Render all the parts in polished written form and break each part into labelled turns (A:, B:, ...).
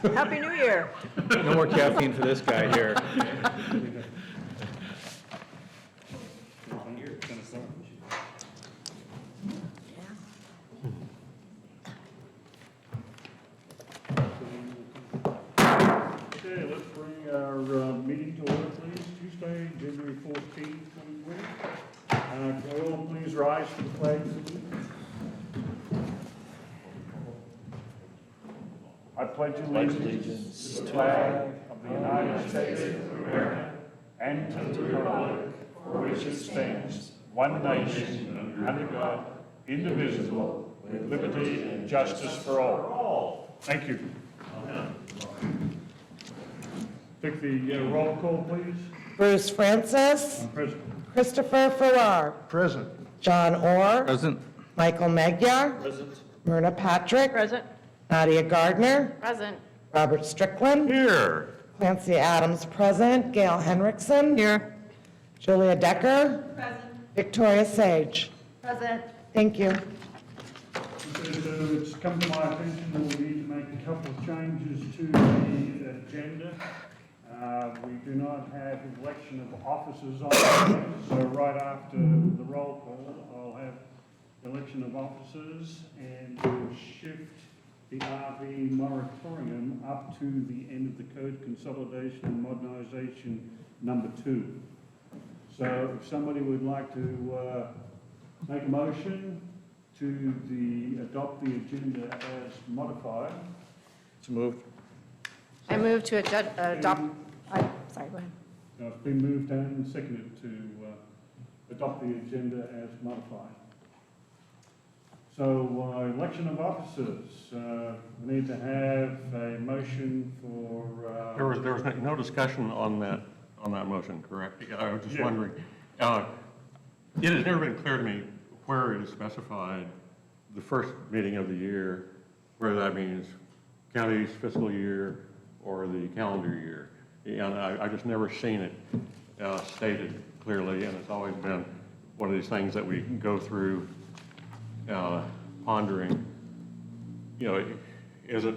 A: Happy New Year.
B: No more caffeine for this guy here.
C: Okay, let's bring our meeting to order, please. Tuesday, January 14th, 2020. Can we all please rise for the pledge? I pledge allegiance to the flag of the United States of America and to the republic for which it stands, one nation, under God, indivisible, with liberty and justice for all. Thank you. Take the roll call, please.
D: Bruce Francis.
C: Present.
D: Christopher Farrar.
C: Present.
D: John Orr.
B: Present.
D: Michael Magyar.
C: Present.
D: Myrna Patrick.
A: Present.
D: Nadia Gardner.
A: Present.
D: Robert Strickland.
B: Here.
D: Clancy Adams present. Gail Henriksen.
A: Here.
D: Julia Decker. Present. Victoria Sage.
A: Present.
D: Thank you.
C: It's come to my attention that we need to make a couple of changes to the agenda. We do not have election of officers on there, so right after the roll call, I'll have election of officers and we'll shift the RV moratorium up to the end of the Code Consolidation and Modernization number 2. So if somebody would like to make a motion to adopt the agenda as modified.
B: It's moved.
A: I move to adopt, sorry, go ahead.
C: It's been moved and seconded to adopt the agenda as modified. So election of officers, we need to have a motion for.
E: There was no discussion on that motion, correct? I was just wondering. It has never been clear to me where it is specified the first meeting of the year, whether that means county's fiscal year or the calendar year. And I just never seen it stated clearly, and it's always been one of these things that we go through pondering. You know, is it?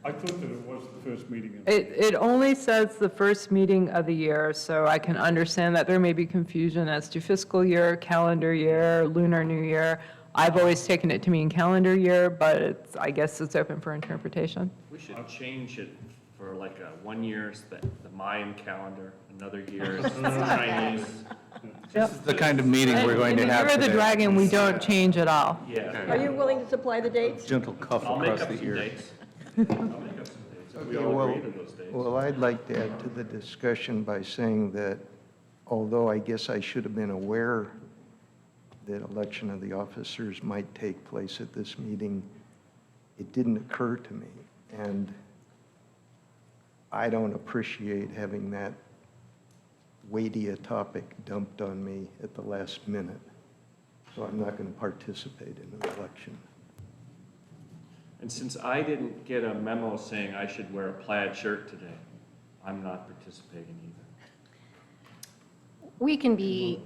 C: I thought that it was the first meeting.
F: It only says the first meeting of the year, so I can understand that there may be confusion as to fiscal year, calendar year, lunar new year. I've always taken it to mean calendar year, but I guess it's open for interpretation.
G: We should change it for like a 1 year is the Mayan calendar, another year is Chinese.
B: This is the kind of meeting we're going to have
F: In the Year of the
B: today.
F: Dragon, we don't change at all.
G: Yeah.
A: Are you willing to supply the dates?
B: Gentle cuff
G: I'll make
B: across
G: up
B: the
G: some
B: ear.
G: dates. I'll make up some dates. If we
H: Okay,
G: all
H: well-
G: agree to those dates.
H: Well, I'd like to add to the discussion by saying that although I guess I should have been aware that election of the officers might take place at this meeting, it didn't occur to me. And I don't appreciate having that weighty a topic dumped on me at the last minute. So I'm not going to participate in the election.
G: And since I didn't get a memo saying I should wear a plaid shirt today, I'm not participating either.
I: We can be,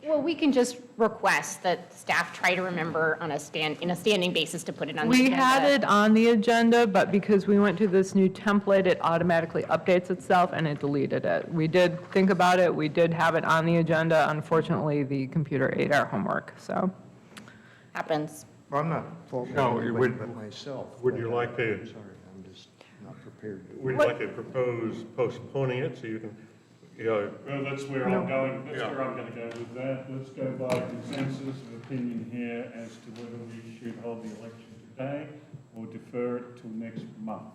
I: well, we can just request that staff try to remember on in a standing basis to put it on the
F: We
I: agenda.
F: had it on the agenda, but because we went to this new template, it automatically updates itself and it deleted it. We did think about it, we did have it on the agenda. Unfortunately, the computer ate our homework, so.
I: Happens.
H: Well, I'm not faulting
E: No,
H: anybody but myself.
E: would you like to-
H: I'm sorry, I'm just not prepared.
E: Would you like to propose postponing it so you can,
C: Well, that's where I'm going, that's where I'm going to go with that. Let's go by consensus of opinion here as to whether we should hold the election today or defer it till next month.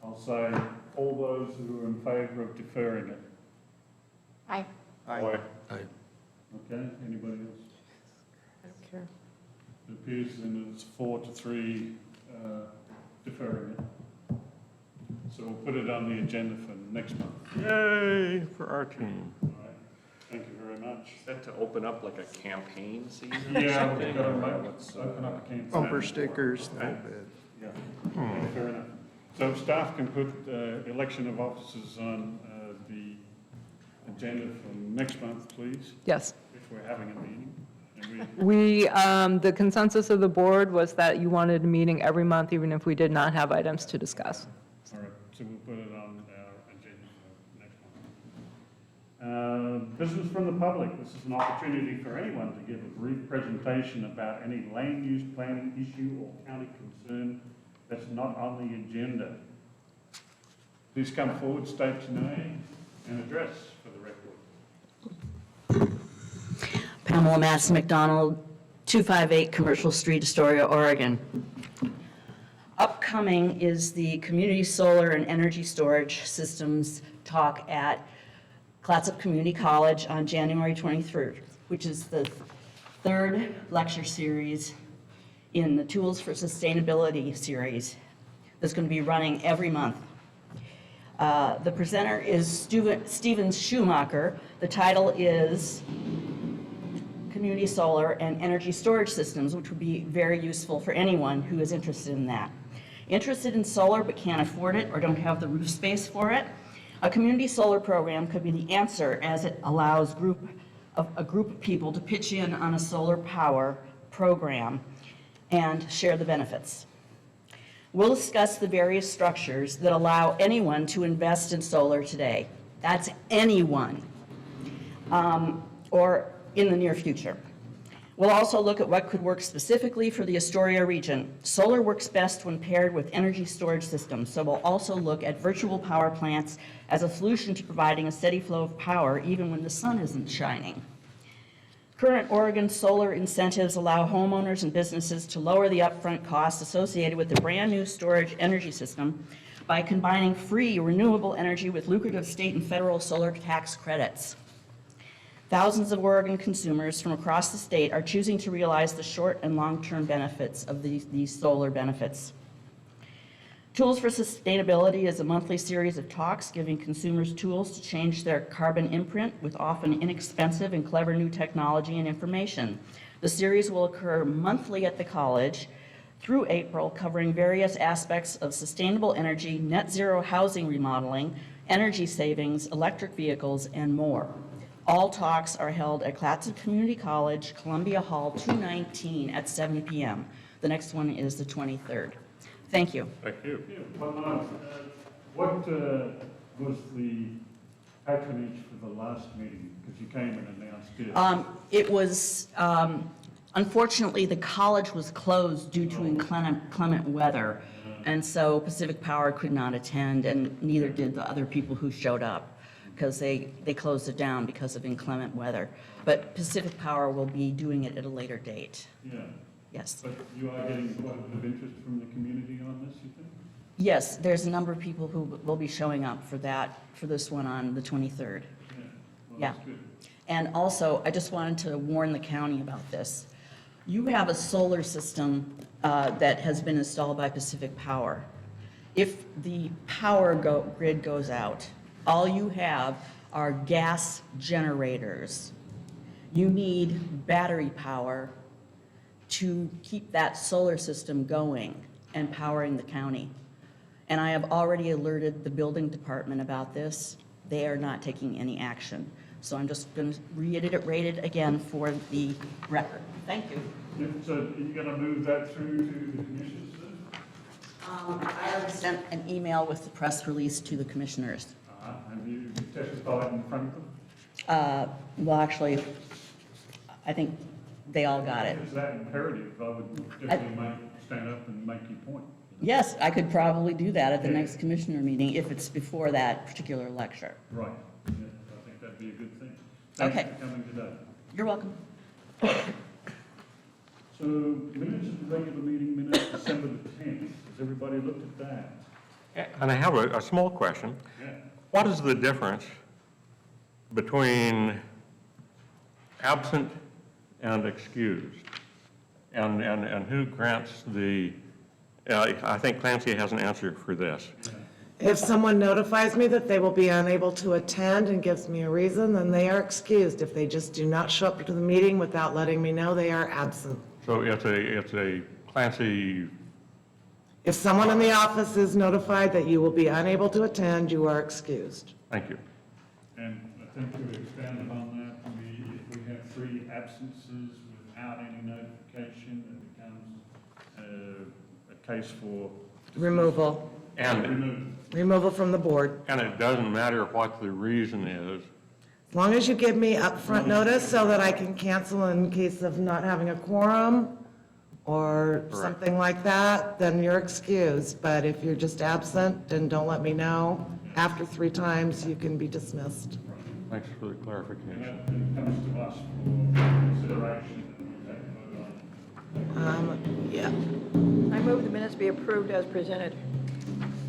C: I'll say all those who are in favour of deferring it.
I: Aye.
E: Aye.
C: Okay, anybody else?
F: I don't care.
C: It appears then it's 4-3 deferring it. So we'll put it on the agenda for next month.
E: Yay for our team.
C: All right, thank you very much.
G: Is that to open up like a campaign season?
C: Yeah, we've got to open up a campaign.
H: Bumper stickers, no bid.
C: Yeah, fair enough. So staff can put election of officers on the agenda for next month, please,
F: Yes.
C: if we're having a meeting.
F: The consensus of the board was that you wanted a meeting every month, even if we did not have items to discuss.
C: All right, so we'll put it on our agenda for next month. Business from the public. This is an opportunity for anyone to give a brief presentation about any land use planning issue or county concern that's not on the agenda. Please come forward, state your name and address for the record.
J: Pamela Mass McDonald, 258 Commercial Street, Astoria, Oregon. Upcoming is the Community Solar and Energy Storage Systems talk at Clatsop Community College on January 23rd, which is the third lecture series in the Tools for Sustainability series that's going to be running every month. The presenter is Steven Schumacher. The title is Community Solar and Energy Storage Systems, which would be very useful for anyone who is interested in that. Interested in solar but can't afford it or don't have the roof space for it? A community solar program could be the answer, as it allows a group of people to pitch in on a solar power program and share the benefits. We'll discuss the various structures that allow anyone to invest in solar today. That's anyone, or in the near future. We'll also look at what could work specifically for the Astoria region. Solar works best when paired with energy storage systems, so we'll also look at virtual power plants as a solution to providing a steady flow of power even when the sun isn't shining. Current Oregon solar incentives allow homeowners and businesses to lower the upfront costs associated with the brand-new storage energy system by combining free renewable energy with lucrative state and federal solar tax credits. Thousands of Oregon consumers from across the state are choosing to realize the short and long-term benefits of these solar benefits. Tools for Sustainability is a monthly series of talks giving consumers tools to change their carbon imprint with often inexpensive and clever new technology and information. The series will occur monthly at the college through April, covering various aspects of sustainable energy, net zero housing remodeling, energy savings, electric vehicles, and more. All talks are held at Clatsop Community College, Columbia Hall 219 at 7 p.m. The next one is the 23rd. Thank you.
E: Thank you.
C: What was the patronage for the last meeting? Because you came and announced it.
J: It was, unfortunately, the college was closed due to inclement weather. And so Pacific Power could not attend, and neither did the other people who showed up, because they closed it down because of inclement weather. But Pacific Power will be doing it at a later date.
C: Yeah,
J: Yes.
C: but you are getting quite a bit of interest from the community on this, you think?
J: Yes, there's a number of people who will be showing up for this one on the 23rd.
C: Yeah, well,
J: Yeah.
C: that's good.
J: And also, I just wanted to warn the county about this. You have a solar system that has been installed by Pacific Power. If the power grid goes out, all you have are gas generators. You need battery power to keep that solar system going and powering the county. And I have already alerted the building department about this. They are not taking any action. So I'm just going to reiterate it again for the record. Thank you.
C: Yeah, so are you going to move that through to the commissioners then?
J: I already sent an email with the press release to the commissioners.
C: Have you testified in front of them?
J: Well, actually, I think they all got it.
C: Is that imperative? I would definitely stand up and make your point.
J: Yes, I could probably do that at the next commissioner meeting if it's before that particular lecture.
C: Right. Yeah, I think that'd be a good thing.
J: Okay.
C: Thanks for coming today.
J: You're welcome.
C: So minutes of the regular meeting minutes, December the 10th. Has everybody looked at that?
E: And I have a small question.
C: Yeah.
E: What is the difference between absent and excused? And who grants the, I think Clancy has an answer for this.
D: If someone notifies me that they will be unable to attend and gives me a reason, then they are excused. If they just do not show up to the meeting without letting me know, they are absent.
E: So it's a Clancy,
D: If someone in the office is notified that you will be unable to attend, you are excused.
E: thank you.
C: And I think to expand upon that, if we have 3 absences with without any notification, it becomes a case for
D: Removal.
E: And,
C: removal.
D: Removal from the board.
E: and it doesn't matter what the reason is.
D: As long as you give me upfront notice so that I can cancel in case of not having a quorum or
E: Correct.
D: something like that, then you're excused. But if you're just absent and don't let me know, after 3 times, you can be dismissed.
E: Thanks for the
C: And
E: clarification.
C: that comes to us for consideration and we take a vote on it.
D: Yeah.
A: I move the minutes be approved as presented.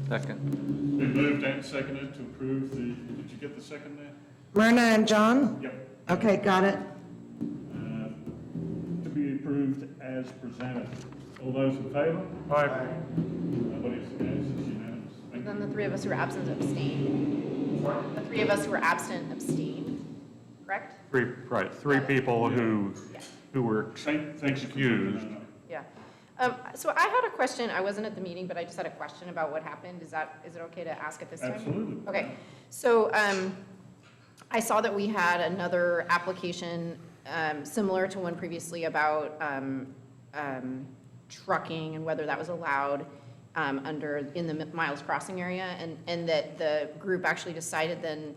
B: Second.
C: Been moved and seconded to approve the, did you get the second there?
D: Myrna and John?
C: Yep.
D: Okay, got it.
C: To be approved as presented. All those in favor?
E: Aye.
C: Nobody's against, it's unanimous. Thank
I: Then
C: you.
I: the 3 of us who were absent abstain. The 3 of us who were absent abstained, correct?
E: Three people who were
C: Thank you for
E: excused.
C: bringing that up.
A: Yeah. So I had a question. I wasn't at the meeting, but I just had a question about what happened. Is it okay to ask at this time?
C: Absolutely.
A: Okay. So I saw that we had another application similar to one previously about trucking and whether that was allowed in the Miles Crossing area, and that the group actually decided then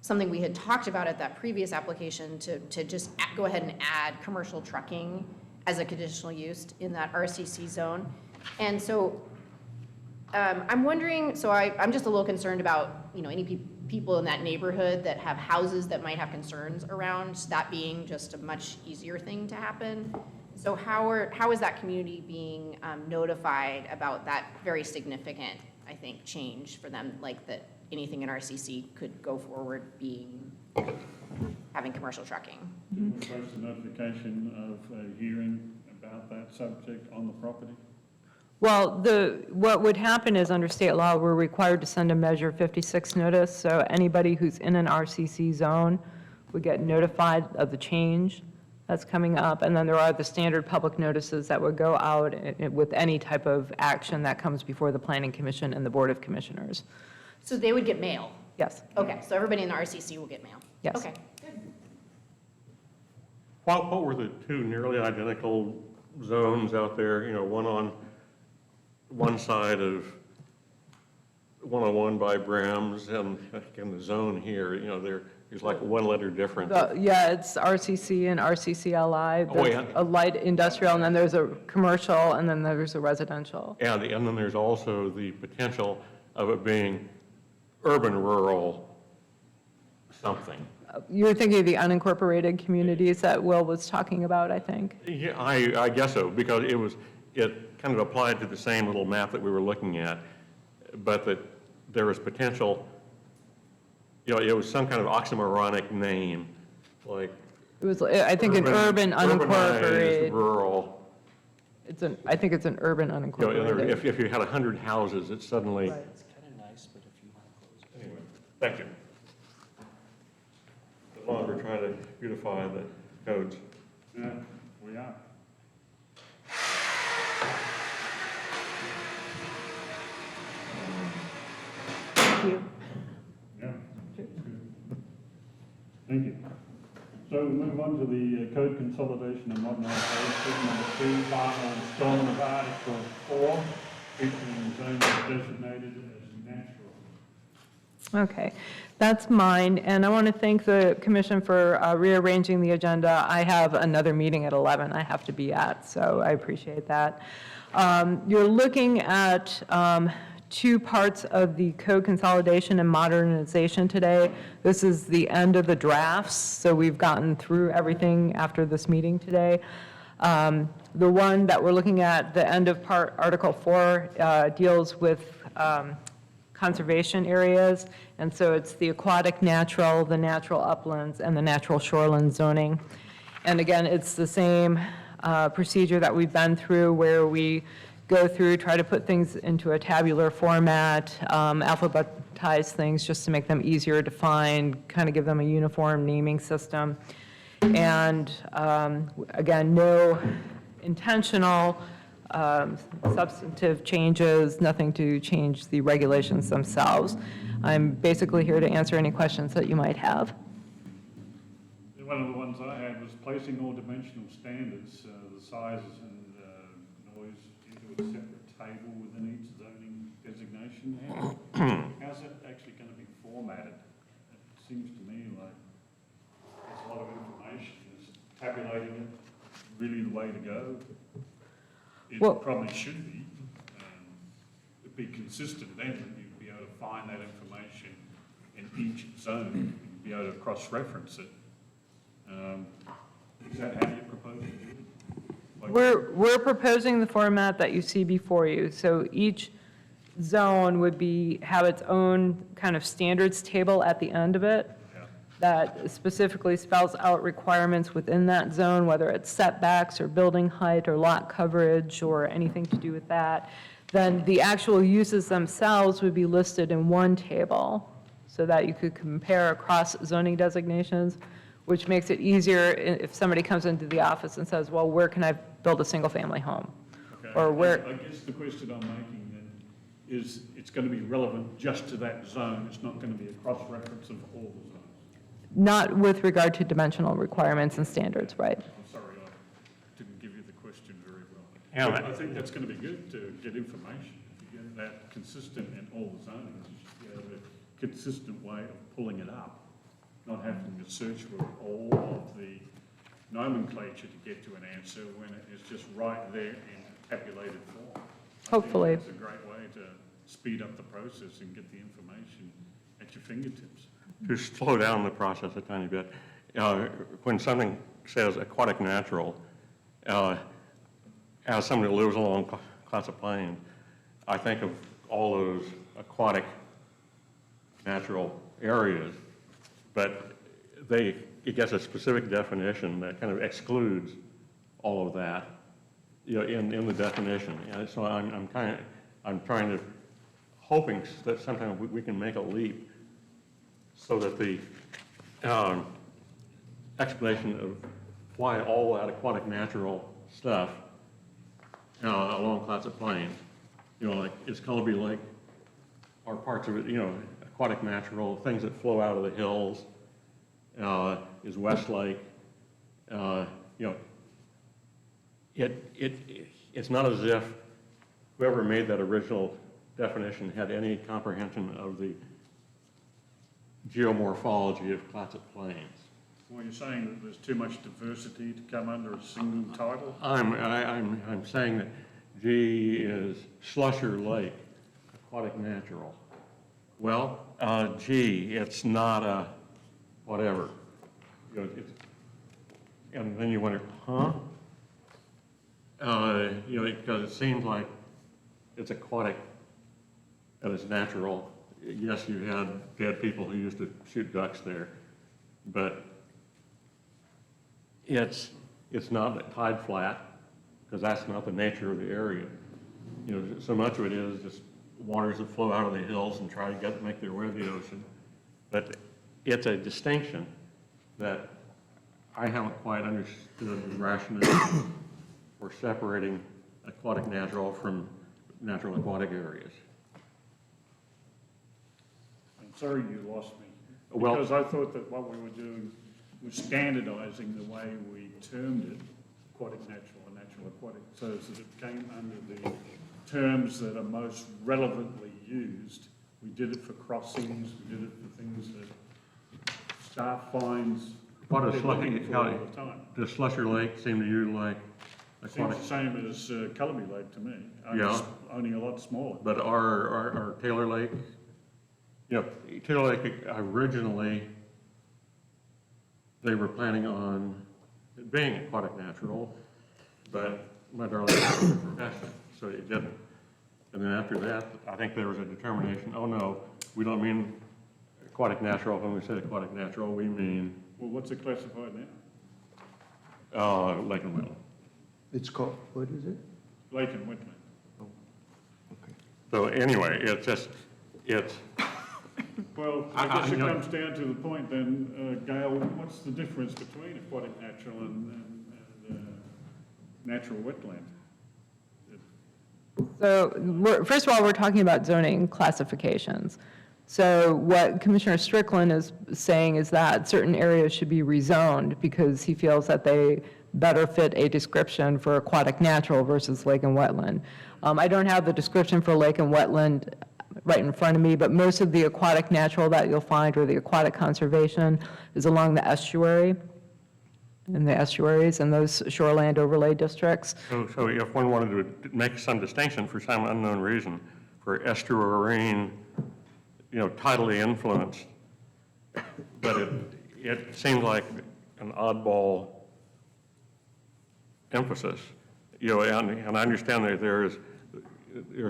A: something we had talked about at that previous application to just go ahead and add commercial trucking as a conditional use in that RCC zone. And so I'm wondering, so I'm just a little concerned about, any people in that neighborhood that have houses that might have concerns around that being just a much easier thing to happen. So how is that community being notified about that very significant, I think, change for them, like that anything in RCC could go forward having commercial trucking?
C: Did we post a notification of a hearing about that subject on the property?
F: Well, what would happen is under state law, we're required to send a Measure 56 notice, so anybody who's in an RCC zone would get notified of the change that's coming up, and then there are the standard public notices that would go out with any type of action that comes before the Planning Commission and the Board of Commissioners.
A: So they would get mail?
F: Yes,
A: Okay, so everybody in the RCC will get mail?
F: yes.
A: Okay.
E: What were the 2 nearly identical zones out there, one on one side of 101 by Brams and in the zone here, there's like 1 letter difference.
F: Yeah, it's RCC and RCCLI.
E: Oh,
F: There's
E: yeah.
F: a light industrial, and then there's a commercial, and then there's a residential.
E: And then there's also the potential of it being urban-rural something.
F: You're thinking of the unincorporated communities that Will was talking about, I think?
E: Yeah, I guess so, because it kind of applied to the same little map that we were looking at, but that there was potential, it was some kind of oxymoronic name, like.
F: It was, I think, an urban
E: urbanized,
F: unincorporated.
E: rural.
F: I think it's an urban unincorporated.
E: If you had 100 houses, it's suddenly.
G: It's kind of nice, but if you want to close it.
E: Anyway, thank you. As long as we're trying to beautify the codes.
C: Yeah, we are.
D: Thank you.
C: Yeah. Thank you. So we move on to the code consolidation and modernization, number 2, final installment of Article 4, featuring zones designated as natural.
F: Okay, that's mine, and I want to thank the commission for rearranging the agenda. I have another meeting at 11 I have to be at, so I appreciate that. You're looking at 2 parts of the code consolidation and modernization today. This is the end of the drafts, so we've gotten through everything after this meeting today. The one that we're looking at, the end of Article 4, deals with conservation areas, and so it's the aquatic natural, the natural uplands, and the natural shoreline zoning. And again, it's the same procedure that we've been through, where we go through, try to put things into a tabular format, alphabetize things just to make them easier to find, kind of give them a uniform naming system. And again, no intentional substantive changes, nothing to change the regulations themselves. I'm basically here to answer any questions that you might have.
C: There one of the ones I had was placing all dimensional standards, the sizes and noise into a separate table within each zoning designation. How's that actually going to be formatted? It seems to me like there's a lot of information. Is tabulating it really the way to go? It
F: Well-
C: probably should be. It'd be consistent then, that you'd be able to find that information in each zone, you'd be able to cross-reference it. Is that how you propose to do it? Like-
F: We're proposing the format that you see before you. So each zone would have its own kind of standards table at the end of it
C: Yeah.
F: that specifically spells out requirements within that zone, whether it's setbacks or building height or lot coverage or anything to do with that. Then the actual uses themselves would be listed in one table so that you could compare across zoning designations, which makes it easier if somebody comes into the office and says, well, where can I build a single-family home?
C: Okay.
F: Or where,
C: I guess the question I'm making then is, it's going to be relevant just to that zone, it's not going to be a cross-reference of all the zones.
F: not with regard to dimensional requirements and standards, right?
C: I'm sorry, I didn't give you the question very well.
E: Yeah,
C: I think that's going to be good to get information. If you get that consistent in all the zones, you should have a consistent way of pulling it up, not having to search for all of the nomenclature to get to an answer when it is just right there in tabulated form.
F: Hopefully.
C: It's a great way to speed up the process and get the information at your fingertips.
E: To slow down the process a tiny bit, when something says aquatic natural, as somebody who lives along Clatsop Plain, I think of all those aquatic natural areas, but it gets a specific definition that kind of excludes all of that, in the definition. And so I'm trying to, hoping that sometime we can make a leap so that the explanation of why all that aquatic natural stuff along Clatsop Plain, like is Cullowby Lake, or parts of it, aquatic natural, things that flow out of the hills, is Westlake, it's not as if whoever made that original definition had any comprehension of the geomorphology of Clatsop Plains.
C: Well, you're saying that there's too much diversity to come under a single title?
E: I'm saying that G is Slusher Lake, aquatic natural. Well, G, it's not a whatever. And then you wonder, huh? Because it seems like it's aquatic and it's natural. Yes, you had people who used to shoot ducks there, but it's not a tide flat, because that's not the nature of the area. So much of it is just waters that flow out of the hills and try to make their way to the ocean. But it's a distinction that I haven't quite understood the rationale for separating aquatic natural from natural aquatic areas.
C: I'm sorry you lost me.
E: Well-
C: Because I thought that what we were doing was standardizing the way we termed it, aquatic natural and natural aquatic, so that it came under the terms that are most relevantly used. We did it for crossings, we did it for things that staff finds
E: What
C: they're
E: is
C: looking for all the time.
E: Does Slusher Lake seem to you like
C: Seems
E: aquatic?
C: the same as Cullowby Lake to me,
E: Yeah.
C: only a lot smaller.
E: But our Taylor Lake, Taylor Lake originally, they were planning on it being aquatic natural, but my darling was a profession, so it didn't. And then after that, I think there was a determination, oh no, we don't mean aquatic natural. When we say aquatic natural, we mean
C: Well, what's it classified now?
E: lake and wetland.
H: It's called, what is it?
C: Lake and wetland.
H: Okay.
E: So anyway, it's,
C: Well,
E: I-
C: I guess
E: I
C: it
E: know-
C: comes down to the point then, Gail, what's the difference between aquatic natural and natural wetland?
F: So first of all, we're talking about zoning classifications. So what Commissioner Strickland is saying is that certain areas should be rezoned because he feels that they better fit a description for aquatic natural versus lake and wetland. I don't have the description for lake and wetland right in front of me, but most of the aquatic natural that you'll find, or the aquatic conservation, is along the estuary, in the estuaries and those shoreland overlay districts.
E: So if one wanted to make some distinction for some unknown reason for estuarine, tidally influenced, but it seems like an oddball emphasis, and I understand that there's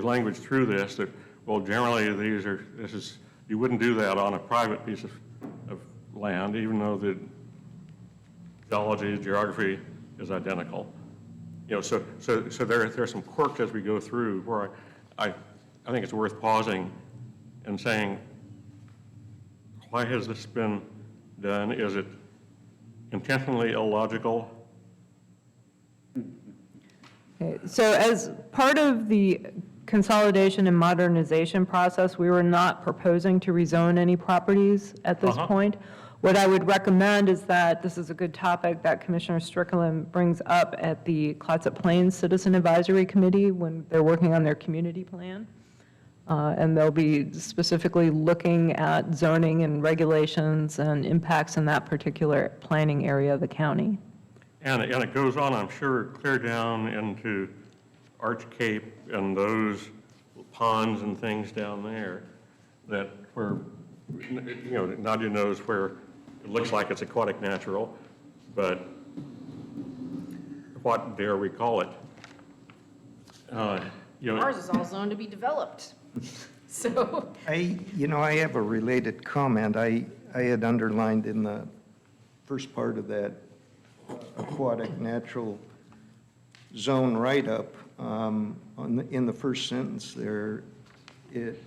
E: language through this that, well, generally you wouldn't do that on a private piece of land, even though the geography is identical. So there are some quirks as we go through where I think it's worth pausing and saying, why has this been done? Is it intentionally illogical?
F: Okay, so as part of the consolidation and modernization process, we were not proposing to rezone any properties at this point. What I would recommend is that this is a good topic that Commissioner Strickland brings up at the Clatsop Plains Citizen Advisory Committee when they're working on their community plan. And they'll be specifically looking at zoning and regulations and impacts in that particular planning area of the county.
E: And it goes on, I'm sure, clear down into Arch Cape and those ponds and things down there that where, Nadia knows where it looks like it's aquatic natural, but what dare we call it?
A: Ours is all zoned to be developed. So,
H: I have a related comment. I had underlined in the first part of that aquatic natural zone write-up, in the first sentence there, it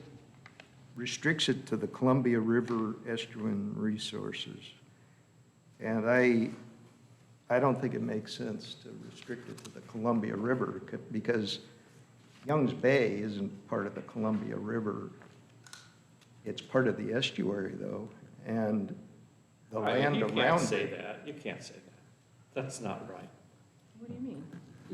H: restricts it to the Columbia River estuarine resources. And I don't think it makes sense to restrict it to the Columbia River because Young's Bay isn't part of the Columbia River. It's part of the estuary, though, and the land
G: You
H: around
G: can't say
H: it.
G: that. You can't say that. That's not right.
A: what do you mean?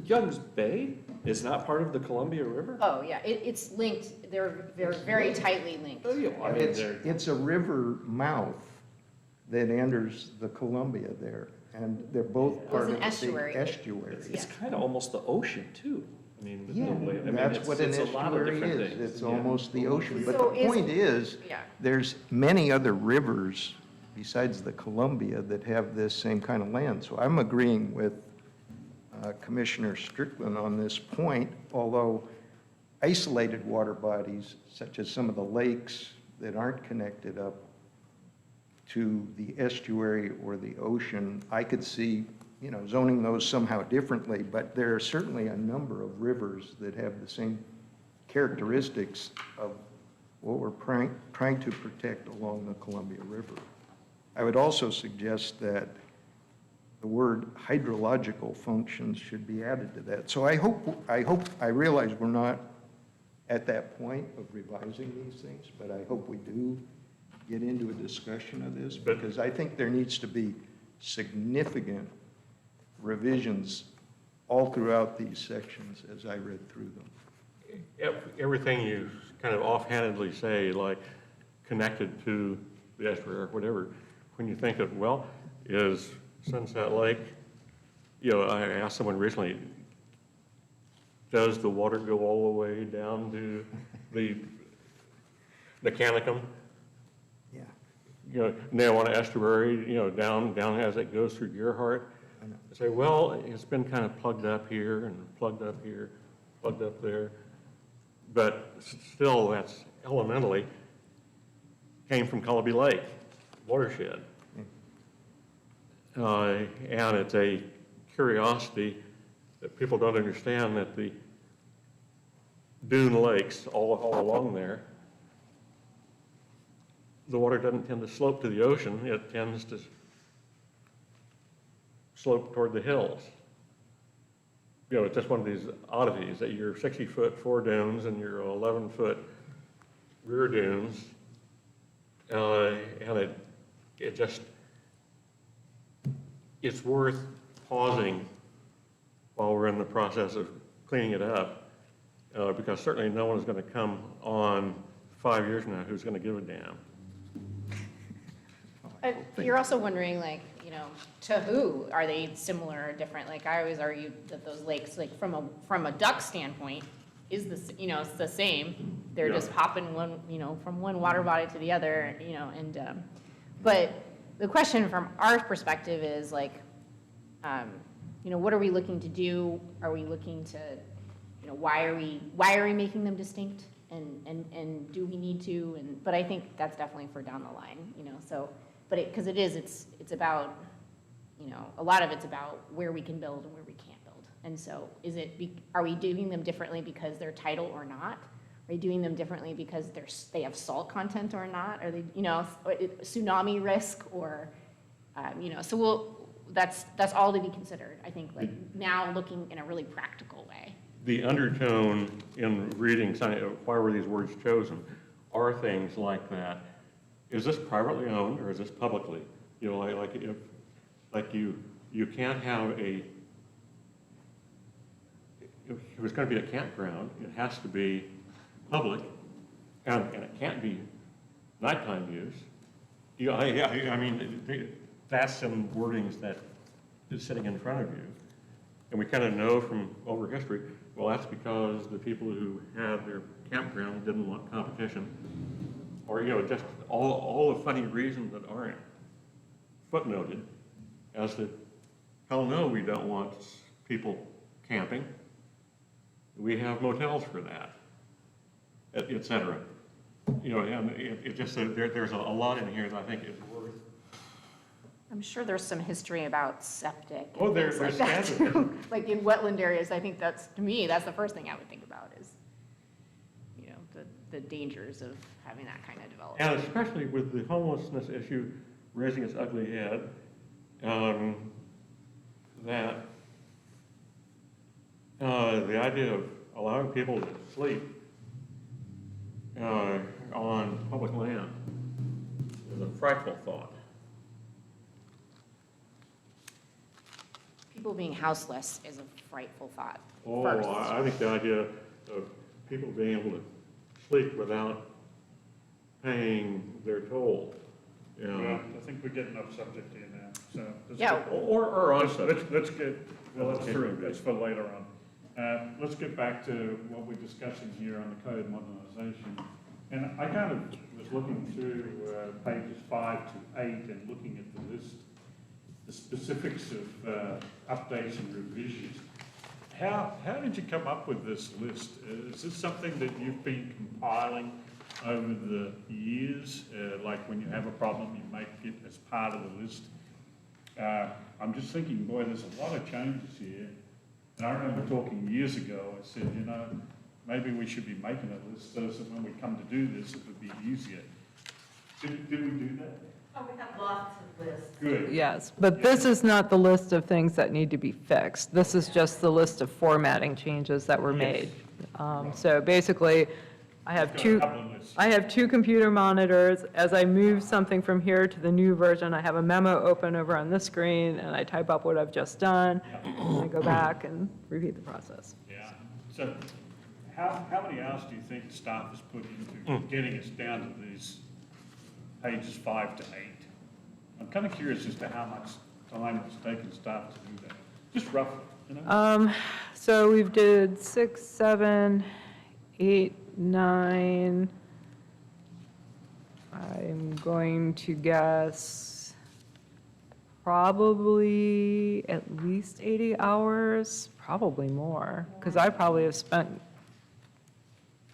G: Young's Bay is not part of the Columbia River?
A: Oh, yeah, it's linked, they're very tightly linked.
G: Oh, yeah, I mean,
H: It's a river mouth that enters the Columbia there, and they're both part
A: an
H: of the
A: estuary.
H: estuary.
G: it's kind of almost the ocean, too. I mean,
H: Yeah,
G: the way, I mean,
H: that's what an
G: it's a lot of
H: estuary
G: different
H: is.
G: things.
H: It's
G: Yeah.
H: almost the ocean. But
A: So
H: the point is,
A: yeah.
H: there's many other rivers besides the Columbia that have this same kind of land. So I'm agreeing with Commissioner Strickland on this point, although isolated water bodies, such as some of the lakes that aren't connected up to the estuary or the ocean, I could see, zoning those somehow differently, but there are certainly a number of rivers that have the same characteristics of what we're trying to protect along the Columbia River. I would also suggest that the word hydrological functions should be added to that. So I realize we're not at that point of revising these things, but I hope we do get into a discussion of this, because I think there needs to be significant revisions all throughout these sections as I read through them.
E: Everything you kind of offhandedly say, like connected to the estuary or whatever, when you think of, well, is Sunset Lake, I asked someone recently, does the water go all the way down to the Mechanicum?
H: Yeah.
E: Nahawanda Estuary, down as it goes through Gerhardt? I say, well, it's been kind of plugged up here and plugged up here, plugged up there. But still, that's elementally came from Cullowby Lake watershed. And it's a curiosity that people don't understand that the dune lakes all along there, the water doesn't tend to slope to the ocean. It tends to slope toward the hills. It's just one of these oddities that your 60-foot foredunes and your 11-foot rear dunes And it just, it's worth pausing while we're in the process of cleaning it up, because certainly no one is going to come on 5 years from now who's going to give a damn.
A: You're also wondering, like, you know, to who? Are they similar or different? Like, I always argue that those lakes, like, from a duck standpoint, is this, you know, it's the same. They're just hopping one, you know, from one water body to the other, you know, and, but the question from our perspective is, like, you know, what are we looking to do? Are we looking to, you know, why are we making them distinct? And do we need to? And, but I think that's definitely for down the line, you know, so. But because it's about, you know, a lot of it's about where we can build and where we can't build. And so are we doing them differently because they're tidal or not? Are we doing them differently because they have salt content or not? Are they, you know, tsunami risk or, you know, so that's all to be considered, I think, like now looking in a really practical way.
E: The undertone in reading, why were these words chosen, are things like that. Is this privately owned or is this publicly? You know, like you can't have if it's going to be a campground, it has to be public, and it can't be nighttime use. You know, I mean, that's some wordings that is sitting in front of you, and we kind of know from over history. Well, that's because the people who had their campground didn't want competition. Or, you know, just all the funny reasons that aren't footnoted as to, hell no, we don't want people camping. We have motels for that, et cetera. You know, and it just, there's a lot in here that I think is worth.
A: I'm sure there's some history about septic.
E: Oh, there's
A: like that
E: standard.
A: too. Like in wetland areas, I think that's, to me, that's the first thing I would think about is, you know, the dangers of having that kind of development.
E: And especially with the homelessness issue raising its ugly head, that the idea of allowing people to sleep on public land is a frightful thought.
A: People being houseless is a frightful thought.
E: Oh,
A: first.
E: I think the idea of people being able to sleep without paying their toll, you know.
C: Well, I think we're getting off subject here now, so. let's
A: Yeah.
C: get-
E: Or on subject.
C: Let's get, well, that's true, that's for later on. Let's get back to what we're discussing here on the code modernization. And I kind of was looking through pages 5 to 8 and looking at the list, the specifics of updates and revisions. How did you come up with this list? Is this something that you've been compiling over the years? Like when you have a problem, you make it as part of the list? I'm just thinking, boy, there's a lot of changes here. And I remember talking years ago, I said, you know, maybe we should be making a list so that when we come to do this, it would be easier. Did we do that?
D: Oh, we have lots of lists.
C: Good.
F: Yes, but this is not the list of things that need to be fixed. This is just the list of formatting changes that were made. So basically, I have
C: Got a
F: two,
C: couple of lists.
F: I have 2 computer monitors. As I move something from here to the new version, I have a memo open over on this screen, and I type up what I've just done, and I go back and repeat the process.
C: Yeah. So how many hours do you think staff has put into getting us down to these pages 5 to 8? I'm kind of curious as to how much time it's taken staff to do that, just roughly, you know?
F: So we've did 6, 7, 8, 9. I'm going to guess probably at least 80 hours, probably more, because I probably have spent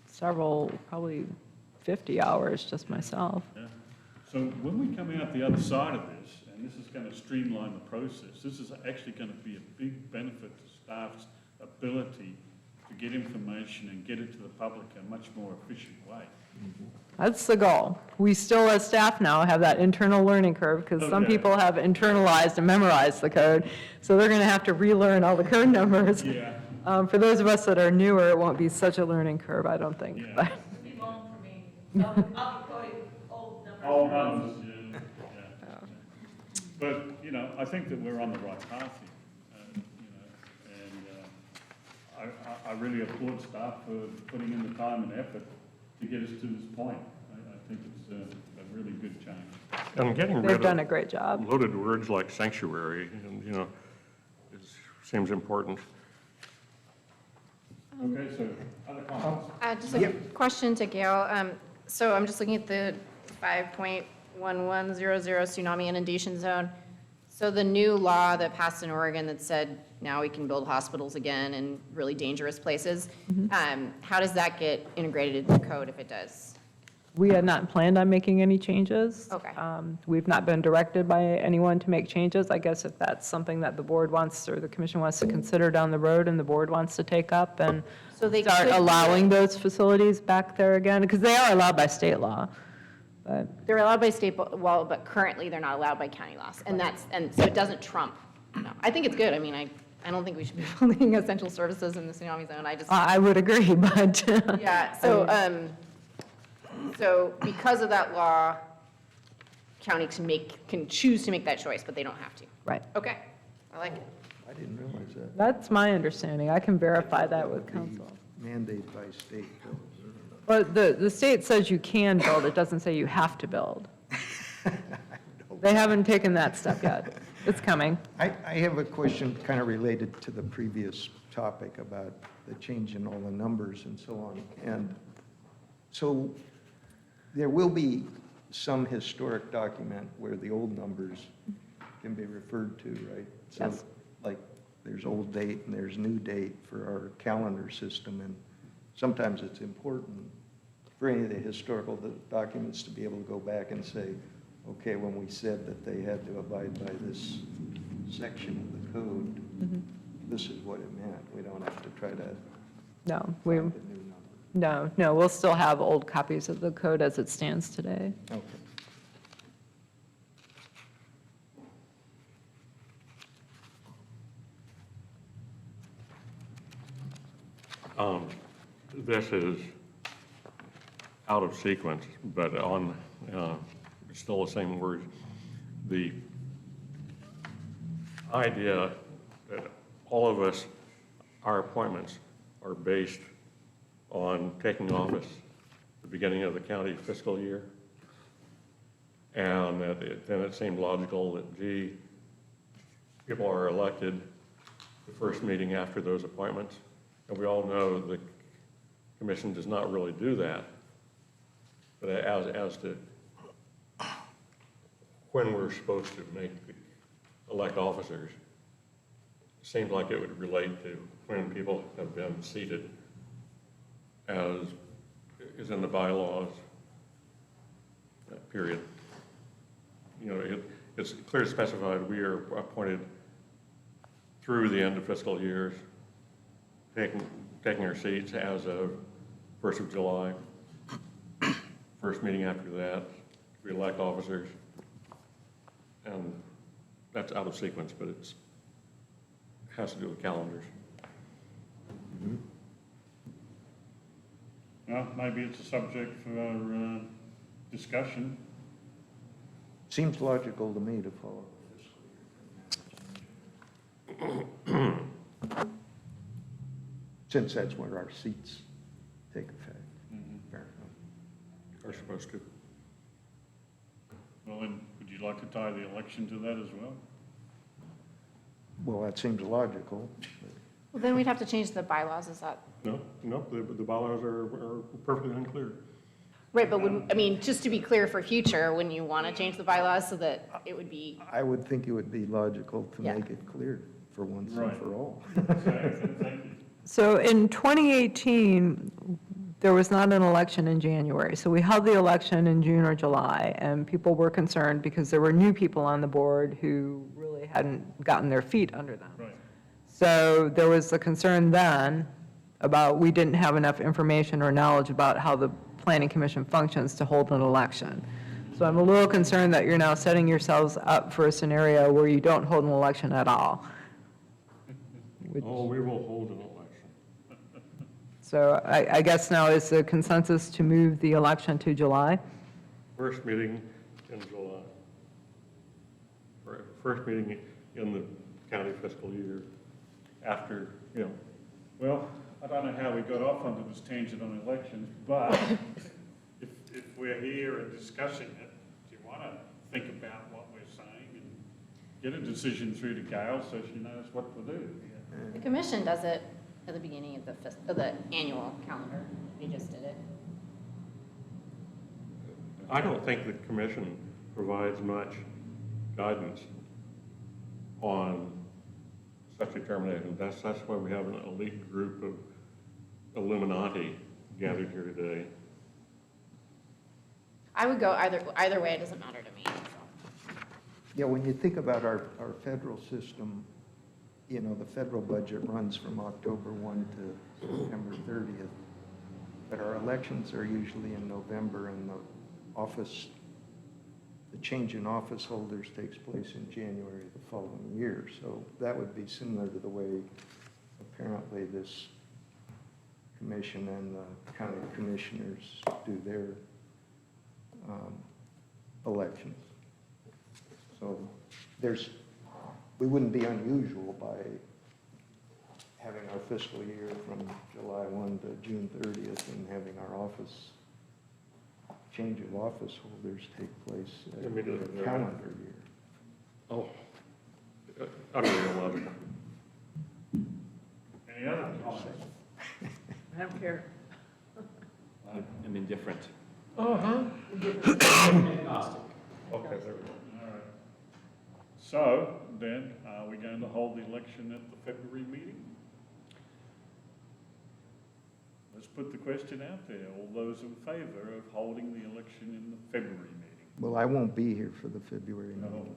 F: several, probably 50 hours just myself.
C: Yeah. So when we come out the other side of this, and this is going to streamline the process, this is actually going to be a big benefit to staff's ability to get information and get it to the public in a much more efficient way.
F: That's the goal. We still, as staff now, have that internal learning curve, because some
C: Okay.
F: people have internalized and memorized the code, so they're going to have to relearn all the code numbers.
C: Yeah.
F: For those of us that are newer, it won't be such a learning curve, I don't think.
C: Yeah.
F: But
D: It'll be long for me. I'll be quoting old numbers
C: Oh, numbers, yeah. But, you know, I think that we're on the right path here, you know, and I really applaud staff for putting in the time and effort to get us to this point. I think it's a really good change.
E: And getting
F: They've
E: rid
F: done a
E: of
F: great job.
E: loaded words like sanctuary, and, you know, seems important.
C: Okay, so other comments?
A: Just a question to Gail. So I'm just looking at the 5.1100 tsunami inundation zone. So the new law that passed in Oregon that said now we can build hospitals again in really dangerous places, how does that get integrated into the code if it does?
F: We had not planned on making any changes.
A: Okay.
F: We've not been directed by anyone to make changes. I guess if that's something that the board wants, or the commission wants to consider down the road, and the board wants to take up and
A: So they
F: start
A: could-
F: allowing those facilities back there again, because they are allowed by state law. But
A: They're allowed by state law, but currently they're not allowed by county laws. And so it doesn't trump. No, I think it's good. I mean, I don't think we should be building essential services in the tsunami zone. I just.
F: I would agree, but.
A: Yeah, so because of that law, county can choose to make that choice, but they don't have to.
F: Right.
A: Okay, I like it.
H: I didn't realize that.
F: That's my understanding. I can verify that with council.
H: Mandate by state.
F: But the state says you can build, it doesn't say you have to build. They haven't taken that step yet. It's coming.
H: I have a question kind of related to the previous topic about the change in all the numbers and so on. And so there will be some historic document where the old numbers can be referred to, right?
F: Yes.
H: So like there's old date and there's new date for our calendar system. And sometimes it's important for any of the historical documents to be able to go back and say, okay, when we said that they had to abide by this section of the code, this is what it meant. We don't have to try to
F: No,
H: find a new number.
F: no, we'll still have old copies of the code as it stands today.
H: Okay.
E: This is out of sequence, but on, still the same words. The idea that all of us, our appointments are based on taking office at the beginning of the county fiscal year. And that then it seemed logical that, gee, people are elected the first meeting after those appointments. And we all know the commission does not really do that. But as to when we're supposed to elect officers, it seems like it would relate to when people have been seated, as is in the bylaws, period. You know, it's clearly specified we are appointed through the end of fiscal years, taking our seats as of 1st of July. First meeting after that, we elect officers. And that's out of sequence, but it has to do with calendars.
C: Well, maybe it's a subject for discussion.
H: Seems logical to me to follow this. Since that's where our seats take effect. Fair enough.
E: Are supposed to.
C: Well, then, would you like to tie the election to that as well?
H: Well, that seems logical.
A: Well, then we'd have to change the bylaws, is that?
E: No, the bylaws are perfectly unclear.
A: Right, but I mean, just to be clear for future, wouldn't you want to change the bylaws so that it would be?
H: I would think it would be logical to
A: Yeah.
H: make it clear for once and
C: Right.
H: for all.
C: Thank you.
F: So in 2018, there was not an election in January. So we held the election in June or July, and people were concerned because there were new people on the board who really hadn't gotten their feet under them.
C: Right.
F: So there was a concern then about we didn't have enough information or knowledge about how the planning commission functions to hold an election. So I'm a little concerned that you're now setting yourselves up for a scenario where you don't hold an election at all.
E: Oh, we will hold an election.
F: So I guess now is the consensus to move the election to July?
E: first meeting in July. First meeting in the county fiscal year after,
C: Well, I don't know how we got off onto this tangent on elections, but if we're here and discussing it, do you want to think about what we're saying and get a decision through to Gail so she knows what to do?
A: The commission does it at the beginning of the annual calendar. They just did it.
E: I don't think the commission provides much guidance on such determination. That's why we have an elite group of Illuminati gathered here today.
A: I would go either way, it doesn't matter to me, so.
H: Yeah, when you think about our federal system, the federal budget runs from October 1 to September 30th, but our elections are usually in November, and the change in office holders takes place in January of the following year. So that would be similar to the way apparently this commission and the county commissioners do their elections. So we wouldn't be unusual by having our fiscal year from July 1 to June 30th and having our change of office holders take place at the calendar year.
E: Oh, I really love it.
C: Any other comments?
F: I don't care.
G: I'm indifferent.
E: Okay, there we go.
C: All right. So then, are we going to hold the election at the February meeting? Let's put the question out there. All those in favor of holding the election in the February meeting?
H: Well, I won't be here for the February
C: No.
H: meeting.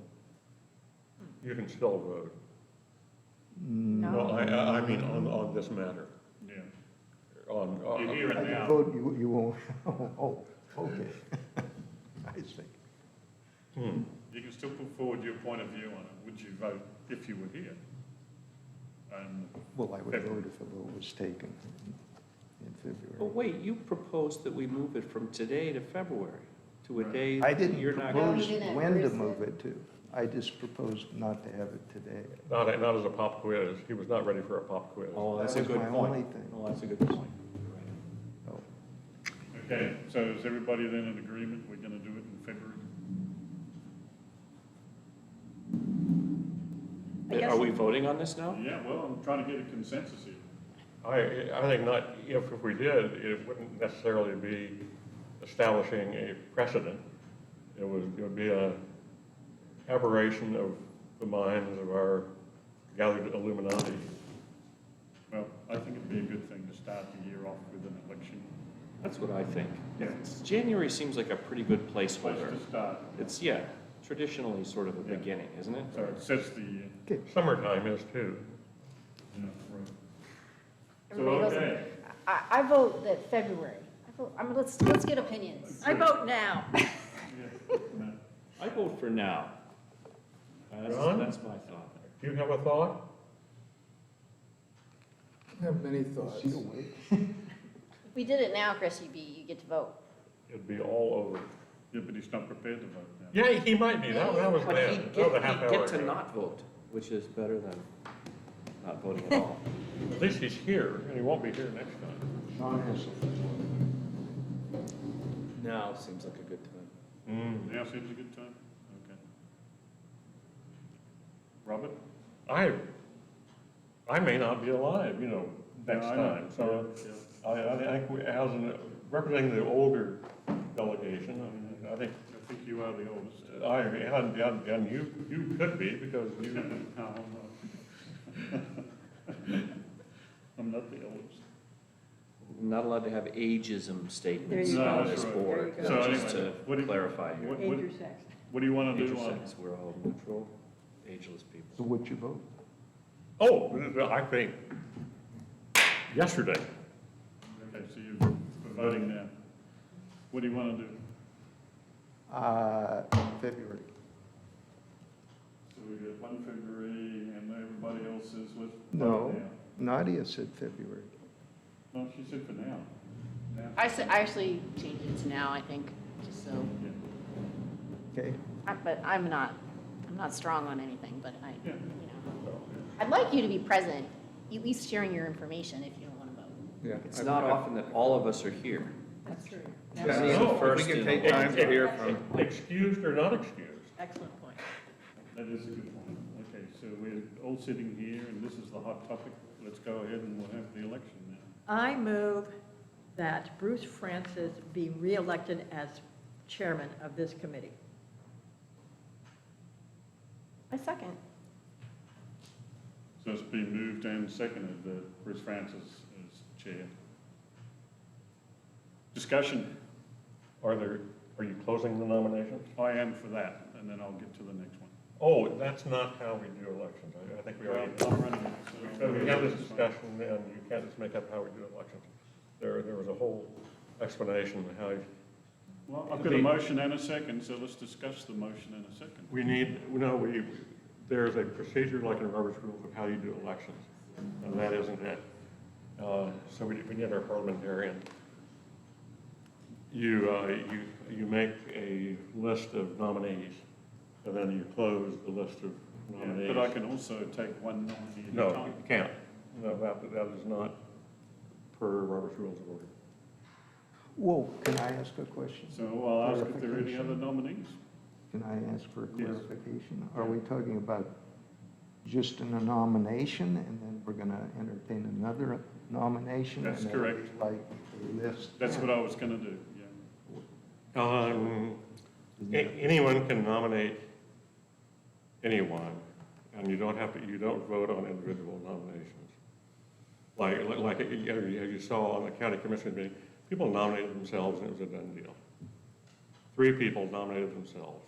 E: You can still vote.
A: No.
E: No, I mean on this matter.
C: Yeah.
E: On,
C: You're here
H: I
C: and
H: can
C: now.
H: vote, you won't, oh, okay. I see.
C: You can still put forward your point of view on it. Would you vote if you were here? And
H: Well, I would
C: February.
H: vote if a vote was taken in
G: But
H: February.
G: wait, you proposed that we move it from today to February, to a
C: Right.
G: day
H: I didn't
G: you're not.
H: propose
A: didn't.
H: when to
A: Bruce
H: move
A: did.
H: it to. I just proposed not to have it today.
E: not as a pop quiz. He was not ready for a pop quiz.
G: Oh, that's
H: That
G: a
H: was
G: good
H: my
G: point.
H: only thing.
G: Oh, that's a good point.
H: So,
C: Okay, so is everybody then in agreement? We're going to do it in February?
G: Are we voting on this now?
C: Yeah, well, I'm trying to get a consensus here.
E: I think not, if we did, it wouldn't necessarily be establishing a precedent. It would be a aberration of the minds of our gathered Illuminati.
C: Well, I think it'd be a good thing to start the year off with an election.
G: That's what I think.
C: Yeah.
G: January seems like a pretty good
C: Place
G: placeholder.
C: to start.
G: It's, yeah, traditionally sort of a
C: Yeah.
G: beginning, isn't it?
C: So it sets the year.
H: okay,
E: Summertime is too.
C: Yeah, right. So,
A: Everybody goes,
C: okay.
A: I vote that February. Let's get opinions.
F: I vote now.
C: Yeah, no.
G: I vote for now.
E: Ron?
G: That's my thought.
E: Do you have a thought?
B: I have many thoughts.
A: If we did it now, Chris, you get to vote.
E: It'd be all over.
C: Yeah, but he's not prepared to vote now.
E: Yeah, he might be. That was
G: But
E: bad.
G: he'd
E: That was a half
G: get
E: hour
G: to
E: ago.
G: not vote, which is better than not voting at all.
E: At least he's here, and he won't be here next time.
H: Sean has
G: Now seems like a good time.
C: Now seems a good time? Okay. Robert?
E: I may not be alive, next
C: No, I know.
E: time. So
C: Yeah.
E: I think representing the older delegation, I think
C: I think you are the oldest.
E: and you could be because you,
C: No, I'm not. I'm not the oldest.
G: Not allowed to have ageism statements
F: There you
G: on
C: go.
G: this
C: That's right.
G: board,
F: There you
C: go. So
G: just
C: anyway,
G: to
C: what do you-
G: clarify here.
C: What-
F: Age or sex.
C: What do you want to
G: Age
C: do
G: or
C: on?
G: sex, we're all neutral, ageless
H: So
G: people.
H: what's your vote?
E: I think yesterday.
C: Okay, so you're voting now. What do you want to do?
H: February.
C: So we got 1 February and everybody else says let's vote
H: No,
C: now.
H: Nadia said February.
C: No, she said for now. Now.
K: I actually changed it to now, I think, just so.
C: Yeah.
H: Okay,
A: But I'm not strong on anything, but you know. I'd like you to be present, at least sharing your information if you don't want to vote.
B: Yeah.
G: It's not often that all of us are here.
F: That's true.
B: I mean, if we can take time to hear from,
E: Excused or not excused?
F: Excellent point.
C: That is a good point. Okay, so we're all sitting here, and this is the hot topic. Let's go ahead and we'll have the election now.
K: I move that Bruce Francis be reelected as chairman of this committee.
A: I second.
C: So it's been moved and seconded that Bruce Francis is chair. Discussion.
E: Are you closing the nominations?
C: I am for that, and then I'll get to the next one.
E: Oh, that's not how we do elections. I think we already,
C: I'm running it,
E: so we have this discussion, and you can't just make up how we do elections. There was a whole explanation of how
C: Well, I've got a motion and a second, so let's discuss the motion in a second.
E: there's a procedure like in Robert's Rules of how you do elections, and that isn't it. So we need our parliamentarian. You make a list of nominees, and then you close the list of
C: Yeah,
E: nominees.
C: but I can also take one nominee at a
E: No,
C: time.
E: you can't. No, that is not per Robert's Rules of Order.
H: whoa, can I ask a question?
C: So I'll ask if there are any other nominees.
H: Can I ask for a
C: Yes.
H: clarification? Are we talking about just a nomination, and then we're going to entertain another nomination?
C: That's
H: and then it'll
C: correct.
H: be like a list?
C: That's what I was gonna do, yeah.
E: Anyone can nominate anyone, and you don't vote on individual nominations. Like as you saw on the county commission meeting, people nominated themselves and it was a done deal. 3 people nominated themselves.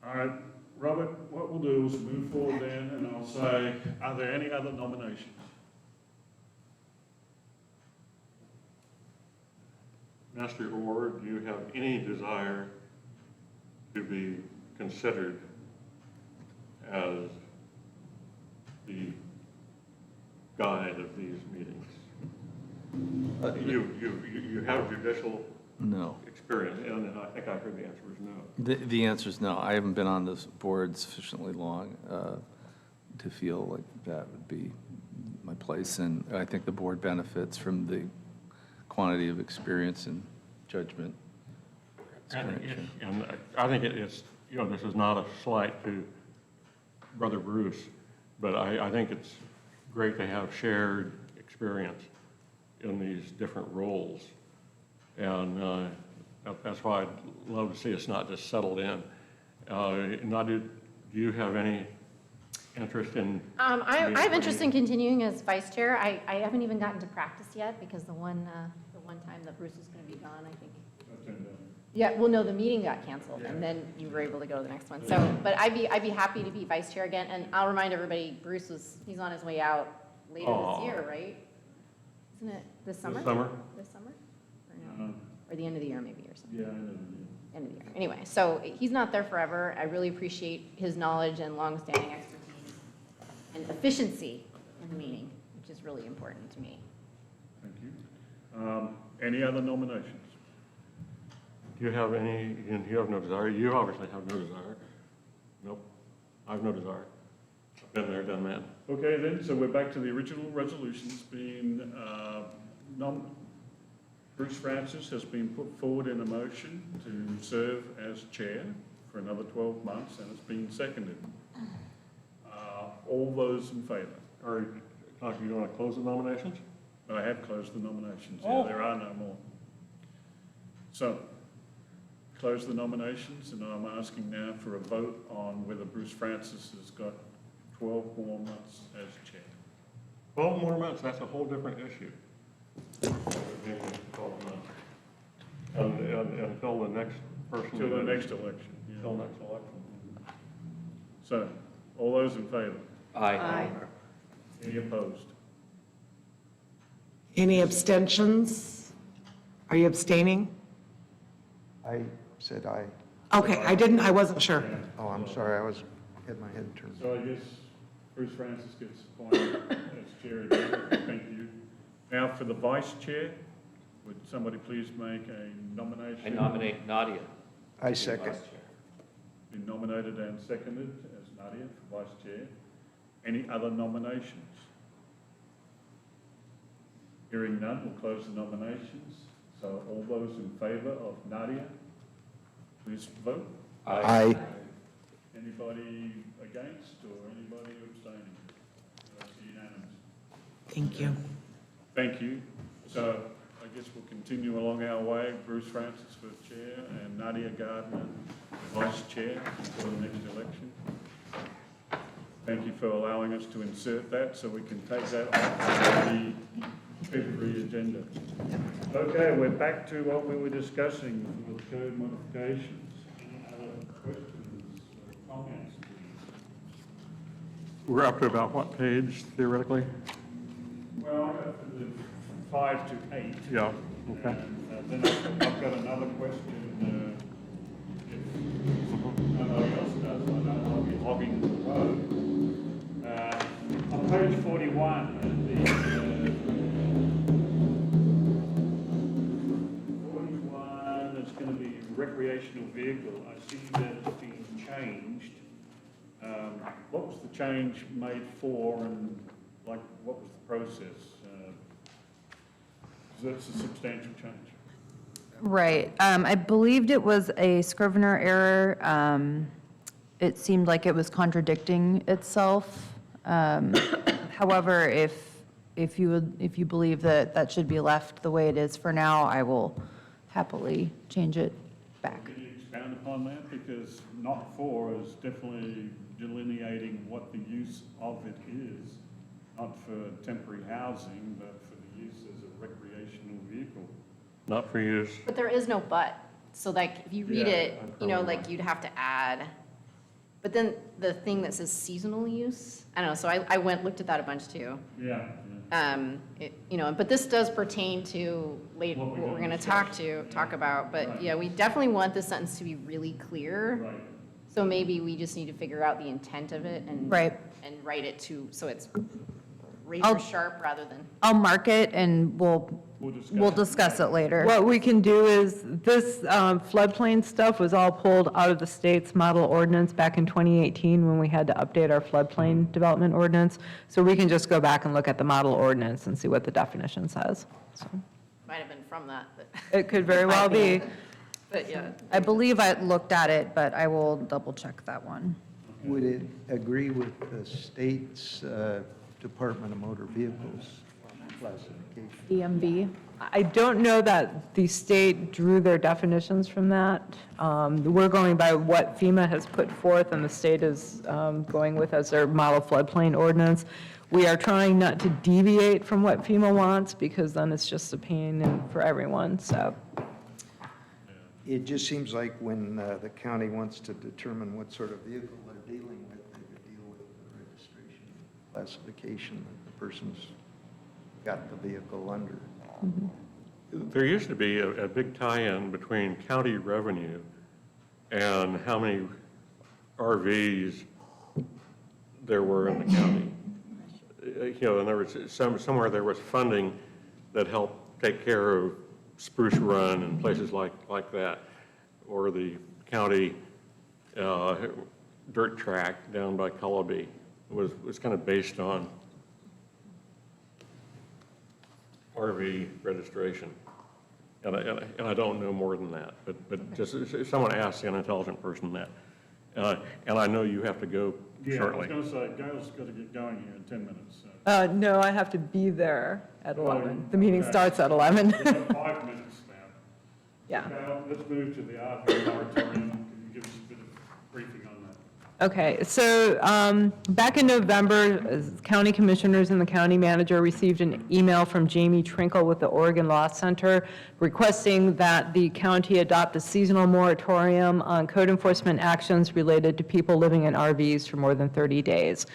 C: All right, Robert, what we'll do is move forward then, and I'll say, are there any other nominations?
E: Master Orr, do you have any desire to be considered as the guide of these meetings? You have judicial
L: No.
E: experience, and I think I heard the answer was no.
L: The answer is no. I haven't been on this board sufficiently long to feel like that would be my place, and I think the board benefits from the quantity of experience and judgment.
E: And I think it's, this is not a slight to Brother Bruce, but I think it's great to have shared experience in these different roles. And that's why I'd love to see us not just settled in. Do you have any interest in?
A: I have interest in continuing as vice chair. I haven't even gotten to practice yet because the one time that Bruce was going to be gone, I think. Yeah, well, no, the meeting got canceled, and then you were able to go to the next one. So, but I'd be happy to be vice chair again, and I'll remind everybody, he's on his way out later this year, right? Isn't it this summer?
E: This summer?
A: This summer? Or no? Or the end of the year maybe, or something?
C: Yeah, I know.
A: End of the year. Anyway, so he's not there forever. I really appreciate his knowledge and longstanding expertise and efficiency in the meeting, which is really important to me.
C: Thank you. Any other nominations?
E: Do you have any, and you have no desire? You obviously have no desire. Nope, I have no desire. I've been there, done that.
C: Okay then, so we're back to the original resolutions being, Bruce Francis has been put forward in a motion to serve as chair for another 12 months, and it's been seconded. All those in favour?
E: Or, do you want to close the nominations?
C: I have closed the nominations,
E: Oh.
C: there are no more. So, close the nominations, and I'm asking now for a vote on whether Bruce Francis has got 12 more months as chair.
E: 12 more months, that's a whole different issue. 12 months. Until the next person.
C: Till the next election. yeah.
E: Until next election.
C: So, all those in favour?
G: Aye.
C: Any opposed?
D: Any abstentions? Are you abstaining?
H: I said aye.
D: Okay, I wasn't sure.
H: Oh, I'm sorry, had my head turned.
C: So I guess Bruce Francis gets appointed as chair again. Thank you. Now for the vice chair, would somebody please make a nomination?
G: I nominate Nadia.
H: I
G: to be
H: second.
G: vice chair.
C: been nominated and seconded as Nadia for Vice Chair. Any other nominations? Hearing none, we'll close the nominations. So all those in favour of Nadia, please vote.
H: Aye.
C: Anybody against or anybody abstaining? That's unanimous.
D: Thank you.
C: Thank you. So I guess we'll continue along our way. Bruce Francis for Chair and Nadia Gardner Vice Chair for the next election. Thank you for allowing us to insert that so we can take that off the February agenda. Okay, we're back to what we were discussing with code modifications. Any other questions or comments?
E: We're up to about what page theoretically?
C: Well, I got from the 5 to 8.
E: Yeah, okay.
C: And then I've got another question. If nobody else does, I know I'll be hogging the road. On page 41, it's going to be recreational vehicle. I see that it's been changed. What was the change made for, and like what was the process? That's a substantial change.
M: Right. I believed it was a Scrivener error. It seemed like it was contradicting itself. However, if you believe that that should be left the way it is for now, I will happily change it back.
C: Can you expand upon that? Because not for is definitely delineating what the use of it is, not for temporary housing, but for the use as a recreational vehicle.
E: Not for use.
A: But there is no but. So like, if you read
C: Yeah,
A: it, like you'd have to add, but then the thing that says seasonal use, I don't know, so I looked at that a bunch too.
C: Yeah.
A: But this does pertain to later,
C: What
A: what
C: we're
A: we're gonna
C: gonna
A: talk about, but
C: Right.
A: yeah, we definitely want this sentence to be really clear.
C: Right.
A: So maybe we just need to figure out the intent of it and.
M: Right.
A: And write it so it's
M: I'll-
A: razor sharp rather than.
M: I'll mark it and we'll discuss it later.
F: What we can do is, this floodplain stuff was all pulled out of the state's model ordinance back in 2018 when we had to update our floodplain development ordinance. So we can just go back and look at the model ordinance and see what the definition says. So
A: Might have been from that, but,
F: it could very well be.
A: but yeah.
M: I believe I looked at it, but I will double check that one.
H: Would it agree with the state's Department of Motor Vehicles classification?
M: DMV.
F: I don't know that the state drew their definitions from that. We're going by what FEMA has put forth and the state is going with as their model floodplain ordinance. We are trying not to deviate from what FEMA wants because then it's just a pain for everyone, so.
H: It just seems like when the county wants to determine what sort of vehicle they're dealing with, they could deal with the registration classification that the person's got the vehicle under.
E: There used to be a big tie-in between county revenue and how many RVs there were in the county. And there was somewhere there was funding that helped take care of Spruce Run and places like that, or the county dirt track down by Cullowbee was kind of based on RV registration. And I don't know more than that, but just if someone asks an intelligent person that. And I know you have to go shortly.
C: Yeah, I was going to say, Gail's got to get going here in 10 minutes. So.
F: No, I have to be there at 11.
C: Oh,
F: The meeting
C: okay.
F: starts at 11.
C: We've got 5 minutes now.
F: Yeah.
C: Gail, let's move to the RV moratorium. Can you give us a bit of briefing on that?
F: Okay, so back in November, county commissioners and the county manager received an email from Jamie Trinkle with the Oregon Law Center requesting that the county adopt a seasonal moratorium on code enforcement actions related to people living in RVs for more than 30 days.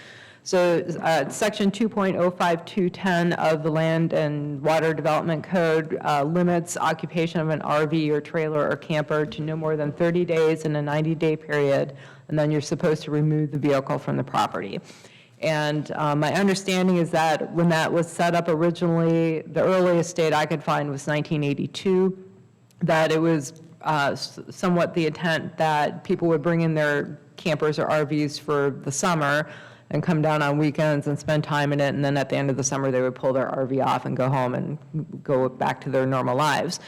F: So Section 2.05210 of the Land and Water Development Code limits occupation of an RV or trailer or camper to no more than 30 days in a 90-day period, and then you're supposed to remove the vehicle from the property. And my understanding is that when that was set up originally, the earliest date I could find was 1982, that it was somewhat the intent that people would bring in their campers or RVs for the summer and come down on weekends and spend time in it, and then at the end of the summer, they would pull their RV off and go home and go back to their normal lives.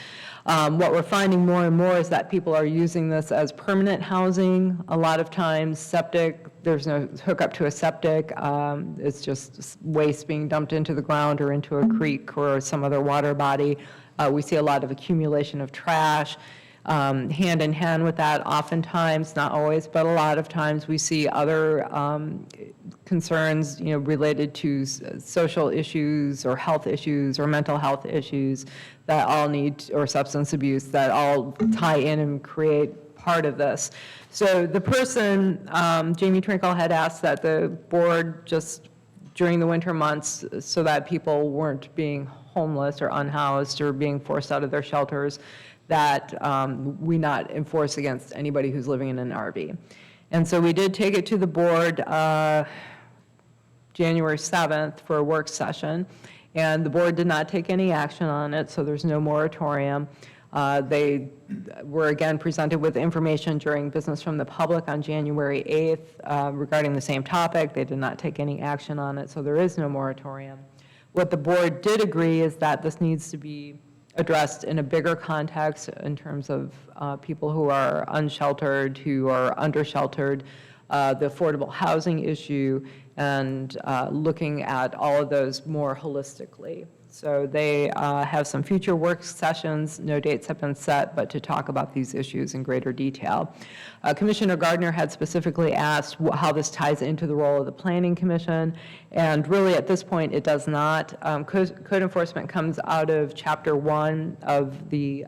F: What we're finding more and more is that people are using this as permanent housing. A lot of times septic, there's no hookup to a septic. It's just waste being dumped into the ground or into a creek or some other water body. We see a lot of accumulation of trash. Hand in hand with that, oftentimes, not always, but a lot of times, we see other concerns, related to social issues or health issues or mental health issues that all need, or substance abuse, that all tie in and create part of this. So the person, Jamie Trinkle, had asked that the board just during the winter months, so that people weren't being homeless or unhoused or being forced out of their shelters, that we not enforce against anybody who's living in an RV. And so we did take it to the board January 7th for a work session, and the board did not take any action on it, so there's no moratorium. They were again presented with information during business from the public on January 8th regarding the same topic. They did not take any action on it, so there is no moratorium. What the board did agree is that this needs to be addressed in a bigger context in terms of people who are unsheltered, who are undersheltered, the affordable housing issue, and looking at all of those more holistically. So they have some future work sessions, no dates have been set, but to talk about these issues in greater detail. Commissioner Gardner had specifically asked how this ties into the role of the Planning Commission, and really at this point it does not. Code enforcement comes out of Chapter 1 of the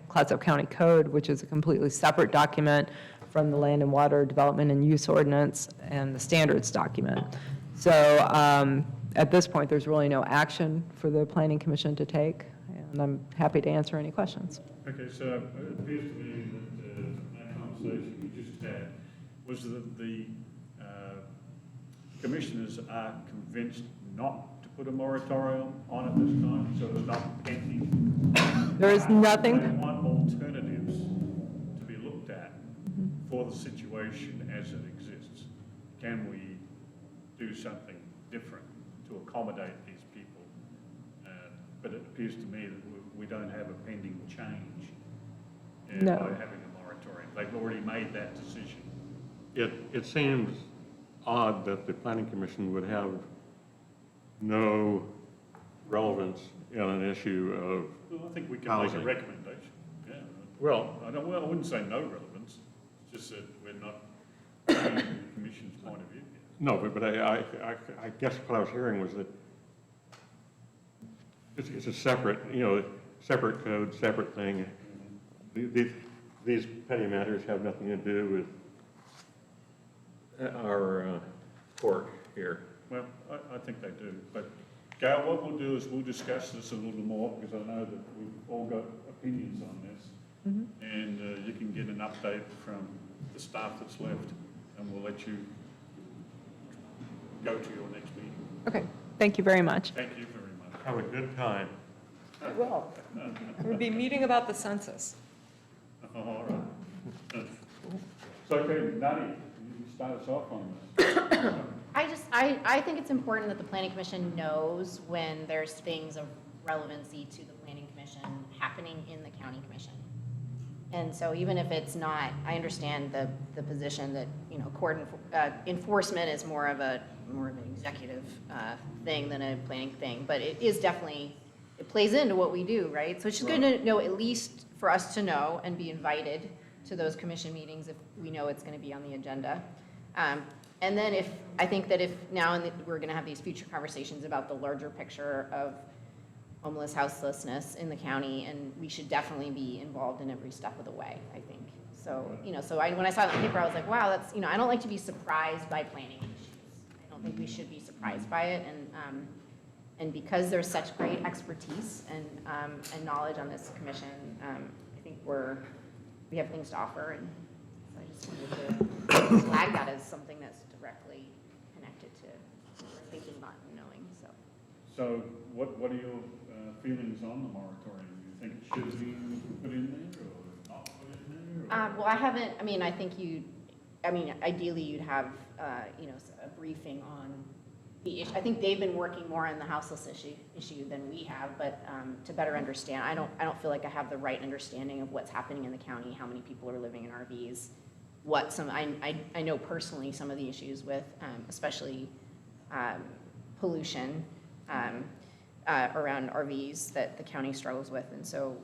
F: Clatsop County Code, which is a completely separate document from the Land and Water Development and Use Ordinance and the Standards document. So at this point, there's really no action for the Planning Commission to take, and I'm happy to answer any questions.
C: Okay, so it appears to me that that conversation we just had was that the commissioners are convinced not to put a moratorium on it this time, so it's not pending.
F: There is nothing.
C: They want alternatives to be looked at for the situation as it exists. Can we do something different to accommodate these people? But it appears to me that we don't have a pending change
F: No.
C: by having a moratorium. They've already made that decision.
E: It seems odd that the Planning Commission would have no relevance in an issue of
C: Well, I think we can
E: housing.
C: make a recommendation. Yeah.
E: Well,
C: I wouldn't say no relevance. It's just that we're not taking the commission's point of view.
E: no, but I guess what I was hearing was that it's a separate, separate code, separate thing. These petty matters have nothing to do with our court here.
C: Well, I think they do. But Gail, what we'll do is we'll discuss this a little more because I know that we've all got opinions on this. And you can get an update from the staff that's left and we'll let you go to your next meeting.
F: Okay, thank you very much.
C: Thank you very much.
E: Have a good time.
F: Well, we'll be meeting about the census.
C: All right. So, okay, Nadia, you can start us off on this.
A: I think it's important that the Planning Commission knows when there's things of relevancy to the Planning Commission happening in the County Commission. And so even if it's not, I understand the position that, court enforcement is more of an executive thing than a planning thing, but it is definitely, it plays into what we do, right? So it's just good to know, at least for us to know and be invited to those commission meetings if we know it's going to be on the agenda. And then I think that if now we're going to have these future conversations about the larger picture of homeless, houselessness in the county, and we should definitely be involved in every step of the way, I think. So, when I saw it on paper, I was like, wow, that's, I don't like to be surprised by planning issues. I don't think we should be surprised by it, and because there's such great expertise and knowledge on this commission, I think we have things to offer, and so I just wanted to flag that as something that's directly connected to what we're thinking about and knowing, so.
C: So what are your feelings on the moratorium? Do you think it should be put in there or not?
A: Well, I haven't, I mean, I think ideally you'd have, a briefing on the issue. I think they've been working more on the houseless issue than we have, but to better understand, I don't feel like I have the right understanding of what's happening in the county, how many people are living in RVs, I know personally some of the issues with, especially pollution around RVs that the county struggles with. And so,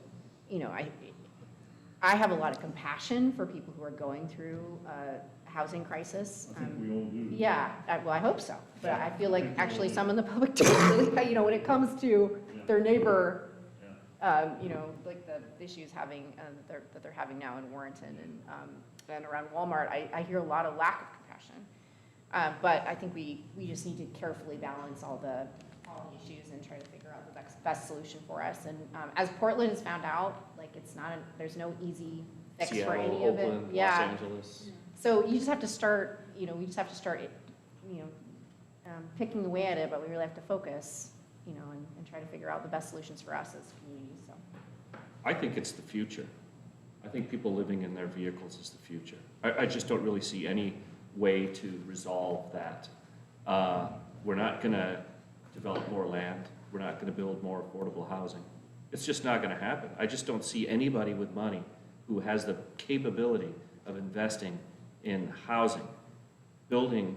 A: I have a lot of compassion for people who are going through a housing crisis.
C: I think we all do.
A: Yeah, well, I hope so. But I feel like actually some in the public don't really, when it comes to their neighbor, like the issues that they're having now in Warrenton and around Walmart, I hear a lot of lack of compassion. But I think we just need to carefully balance all the issues and try to figure out the best solution for us. And as Portland has found out, there's no easy fix for any
G: Seattle,
A: of it.
G: Oakland, Los
A: Yeah.
G: Angeles.
A: So you just have to start, picking away at it, but we really have to focus, and try to figure out the best solutions for us as communities, so.
G: I think it's the future. I think people living in their vehicles is the future. I just don't really see any way to resolve that. We're not going to develop more land. We're not going to build more affordable housing. It's just not going to happen. I just don't see anybody with money who has the capability of investing in housing, building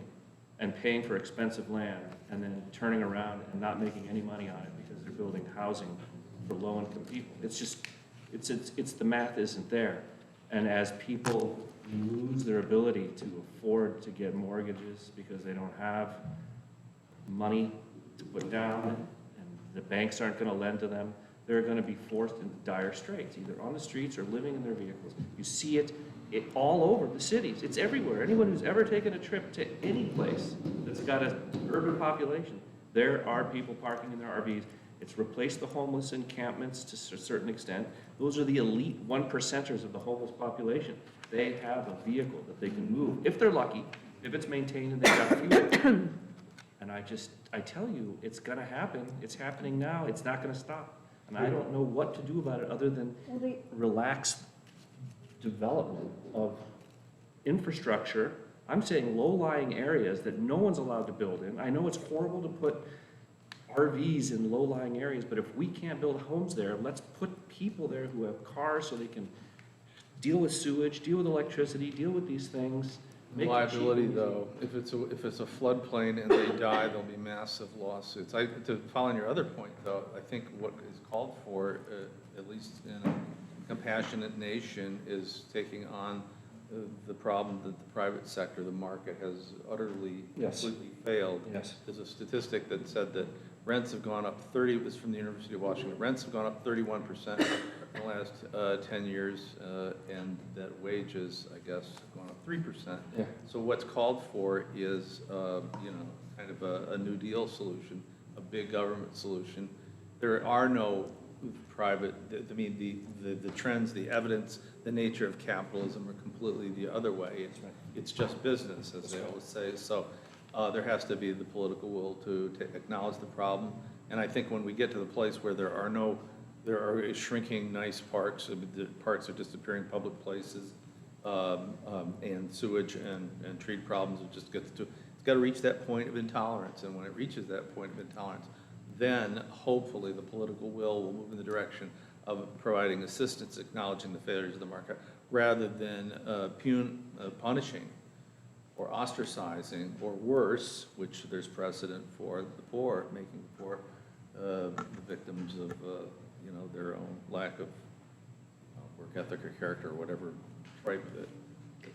G: and paying for expensive land, and then turning around and not making any money on it because they're building housing for low-income people. It's just, it's the math isn't there. And as people lose their ability to afford to get mortgages because they don't have money to put down, and the banks aren't going to lend to them, they're going to be forced into dire straits, either on the streets or living in their vehicles. You see it all over the cities. It's everywhere. Anyone who's ever taken a trip to any place that's got an urban population, there are people parking in their RVs. It's replaced the homeless encampments to a certain extent. Those are the elite 1%ers of the homeless population. They have a vehicle that they can move, if they're lucky, if it's maintained and they've got fuel. And I tell you, it's gonna happen. It's happening now. It's not gonna stop. And I don't know what to do about it other than relax development of infrastructure. I'm saying low-lying areas that no one's allowed to build in. I know it's horrible to put RVs in low-lying areas, but if we can't build homes there, let's put people there who have cars so they can deal with sewage, deal with electricity, deal with these things. Make it
L: Liability,
G: cheap.
L: though, if it's a floodplain and they die, there'll be massive lawsuits. To follow on your other point, though, I think what is called for, at least in a compassionate nation, is taking on the problem that the private sector, the market, has utterly, completely failed.
G: Yes.
L: There's a statistic that said that rents have gone up 30, it was from the University of Washington, rents have gone up 31% in the last 10 years, and that wages, I guess, have gone up 3%.
G: Yeah.
L: So what's called for is, kind of a New Deal solution, a big government solution. There are no private, the trends, the evidence, the nature of capitalism are completely the other way. It's just business, as they always say. So there has to be the political will to acknowledge the problem. And I think when we get to the place where there are shrinking nice parks, the parks are disappearing, public places, and sewage and tree problems, it's got to reach that point of intolerance. And when it reaches that point of intolerance, then hopefully the political will move in the direction of providing assistance, acknowledging the failures of the market, rather than punishing or ostracizing, or worse, which there's precedent for, the poor, making the poor the victims of their own lack of work ethic or character, or whatever tripe that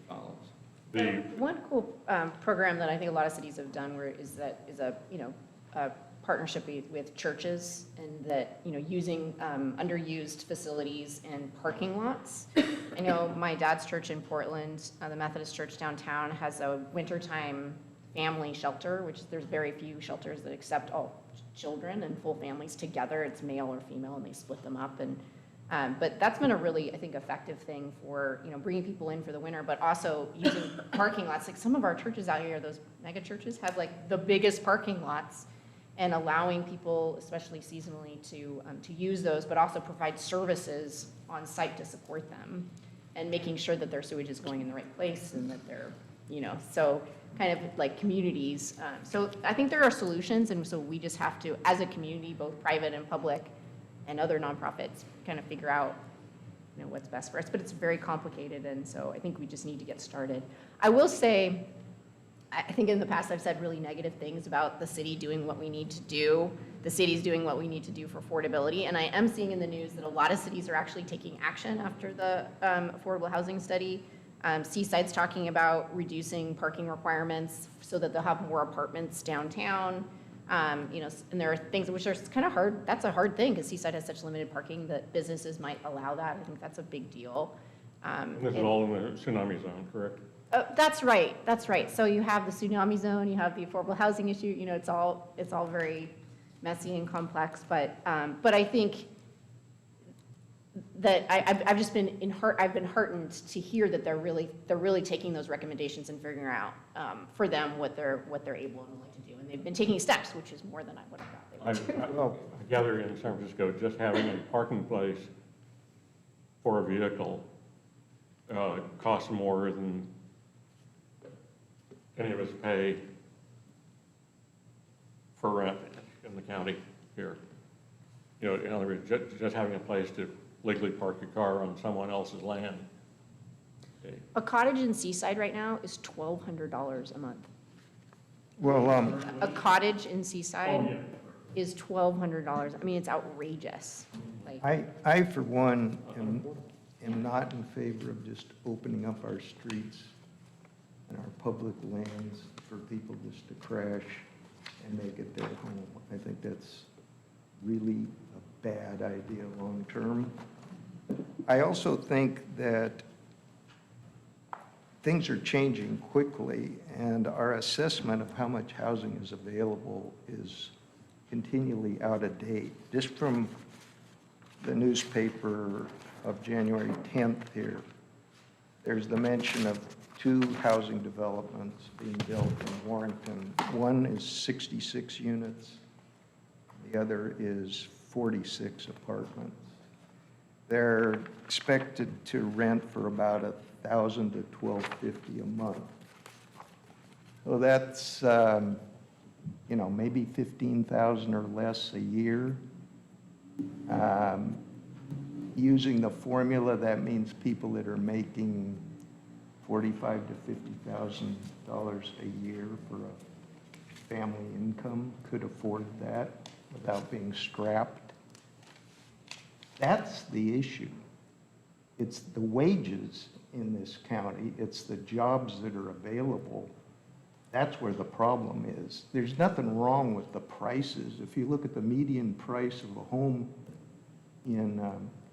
L: follows.
A: One cool program that I think a lot of cities have done is a partnership with churches, and that, using underused facilities and parking lots. I know my dad's church in Portland, the Methodist Church downtown, has a wintertime family shelter, which there's very few shelters that accept all children and full families together. It's male or female, and they split them up. But that's been a really, I think, effective thing for, bringing people in for the winter, but also using parking lots. Like some of our churches out here, those mega churches, have like the biggest parking lots, and allowing people, especially seasonally, to use those, but also provide services on site to support them. and making sure that their sewage is going in the right place and that they're, so kind of like communities. So I think there are solutions, and so we just have to, as a community, both private and public and other nonprofits, kind of figure out, what's best for us. But it's very complicated, and so I think we just need to get started. I will say, I think in the past I've said really negative things about the city doing what we need to do. The city's doing what we need to do for affordability. And I am seeing in the news that a lot of cities are actually taking action after the affordable housing study. Seaside's talking about reducing parking requirements so that they'll have more apartments downtown. And there are things which are kind of hard. That's a hard thing because Seaside has such limited parking that businesses might allow that. I think that's a big deal.
E: And this is all in the tsunami zone, correct?
A: That's right. That's right. So you have the tsunami zone, you have the affordable housing issue. It's all very messy and complex. But I think that I've just been I've been heartened to hear that they're really taking those recommendations and figuring out for them what they're able and willing to do. And they've been taking steps, which is more than I would have thought they would.
E: I gather in San Francisco, just having a parking place for a vehicle costs more than any of us pay for rent in the county here. In other words, just having a place to legally park your car on someone else's land. Okay.
A: A cottage in Seaside right now is $1,200 a month.
H: Well,
A: A cottage in Seaside is $1,200. I mean, it's outrageous.
H: I, for one, am not in favor of just opening up our streets and our public lands for people just to crash and make it their home. I think that's really a bad idea long-term. I also think that things are changing quickly, and our assessment of how much housing is available is continually out of date. Just from the newspaper of January 10th here, there's the mention of 2 housing developments being built in Warrenton. One is 66 units. The other is 46 apartments. They're expected to rent for about $1,000 to $1,250 a month. So that's, maybe $15,000 or less a year. Using the formula, that means people that are making $45,000 to $50,000 a year for a family income could afford that without being strapped. That's the issue. It's the wages in this county. It's the jobs that are available. That's where the problem is. There's nothing wrong with the prices. If you look at the median price of a home in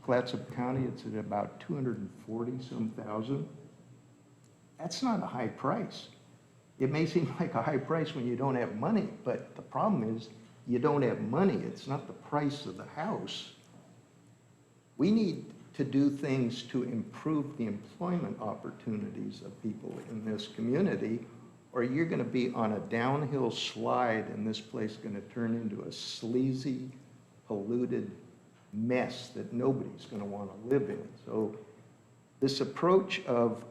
H: Clatsop County, it's at about $240-some thousand. That's not a high price. It may seem like a high price when you don't have money, but the problem is you don't have money. It's not the price of the house. We need to do things to improve the employment opportunities of people in this community, or you're going to be on a downhill slide and this place is going to turn into a sleazy, polluted mess that nobody's going to want to live in. So this approach of,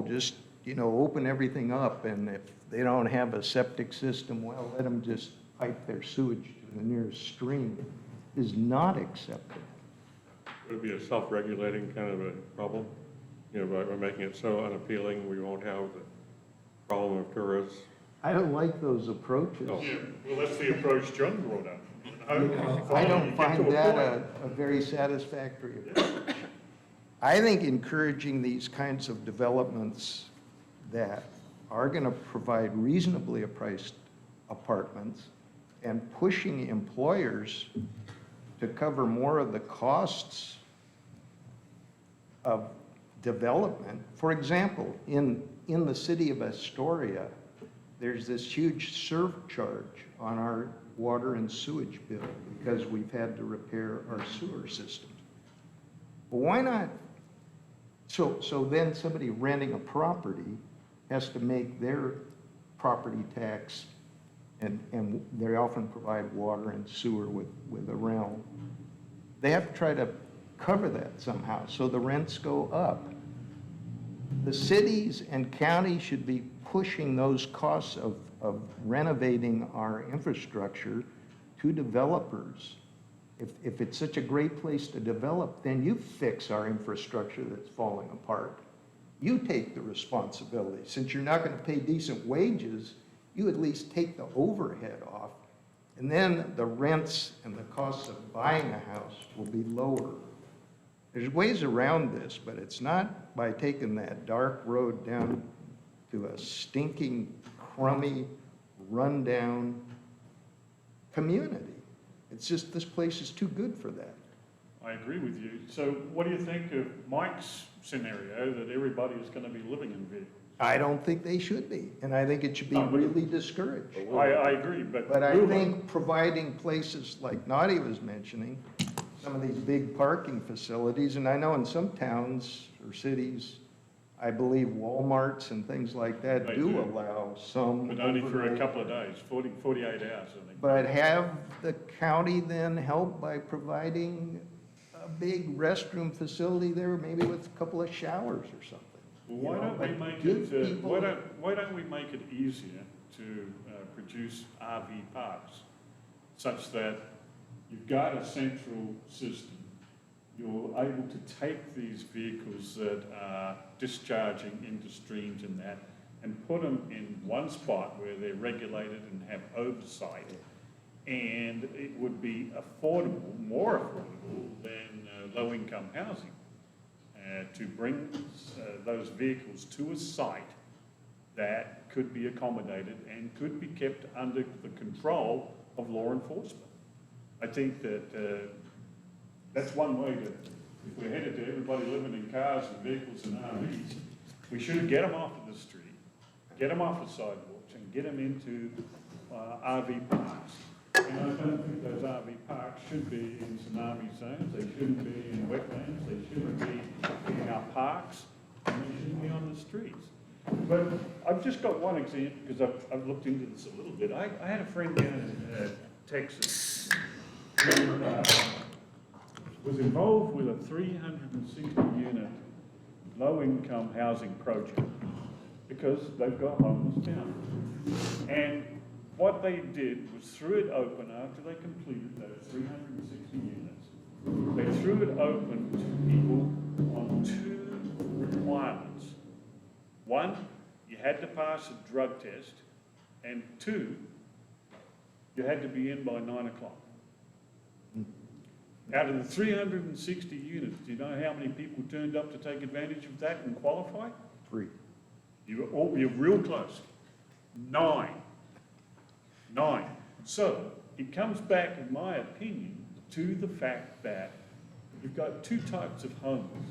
H: just, open everything up, and if they don't have a septic system, well, let them just pipe their sewage to the nearest stream, is not acceptable.
E: Would it be a self-regulating kind of a problem? By making it so unappealing, we won't have the problem of tourists.
H: I don't like those approaches.
E: Oh.
C: Yeah, well, that's the approach John brought up.
H: I don't find that a very satisfactory approach. I think encouraging these kinds of developments that are going to provide reasonably priced apartments and pushing employers to cover more of the costs of development. For example, in the city of Astoria, there's this huge surcharge on our water and sewage bill because we've had to repair our sewer systems. Well, why not? So then somebody renting a property has to make their property tax, and they often provide water and sewer with a rental. They have to try to cover that somehow, so the rents go up. the cities and counties should be pushing those costs of renovating our infrastructure to developers. If it's such a great place to develop, then you fix our infrastructure that's falling apart. You take the responsibility. Since you're not going to pay decent wages, you at least take the overhead off. And then the rents and the costs of buying a house will be lower. There's ways around this, but it's not by taking that dark road down to a stinking, crummy, rundown community. It's just, this place is too good for that.
C: I agree with you. So what do you think of Mike's scenario that everybody is going to be living in vehicles?
H: I don't think they should be, and I think it should be really discouraged.
C: I agree, but
H: I think providing places like Nadia was mentioning, some of these big parking facilities, and I know in some towns or cities, I believe Walmarts and things like that
C: They
H: do
C: do.
H: allow some.
C: But only for a
H: overnight.
C: couple of days, 48 hours, I think.
H: But have the county then help by providing a big restroom facility there, maybe with a couple of showers or something.
C: Well, why don't we make
H: give
C: it,
H: people-
C: why don't we make it easier to produce RV parks such that you've got a central system, you're able to take these vehicles that are discharging into streams and that, and put them in one spot where they're regulated and have oversight. And it would be affordable, more affordable than low-income housing, to bring those vehicles to a site that could be accommodated and could be kept under the control of law enforcement. I think that that's one way to, if we're headed to everybody living in cars and vehicles and RVs, we should get them off of the street, get them off the sidewalks and get them into RV parks. And I don't think those RV parks should be in tsunami zones, they shouldn't be in wetlands, they shouldn't be in our parks, and they shouldn't be on the streets. But I've just got one example, because I've looked into this a little bit. I had a friend down in Texas who was involved with a 360-unit low-income housing project because they've got homeless town. And what they did was threw it open after they completed those 360 units. They threw it open to people on two requirements. One, you had to pass a drug test, and two, you had to be in by 9 o'clock. Out of the 360 units, do you know how many people turned up to take advantage of that and qualify?
H: 3.
C: You're real close. 9. So it comes back, in my opinion, to the fact that you've got two types of homeless.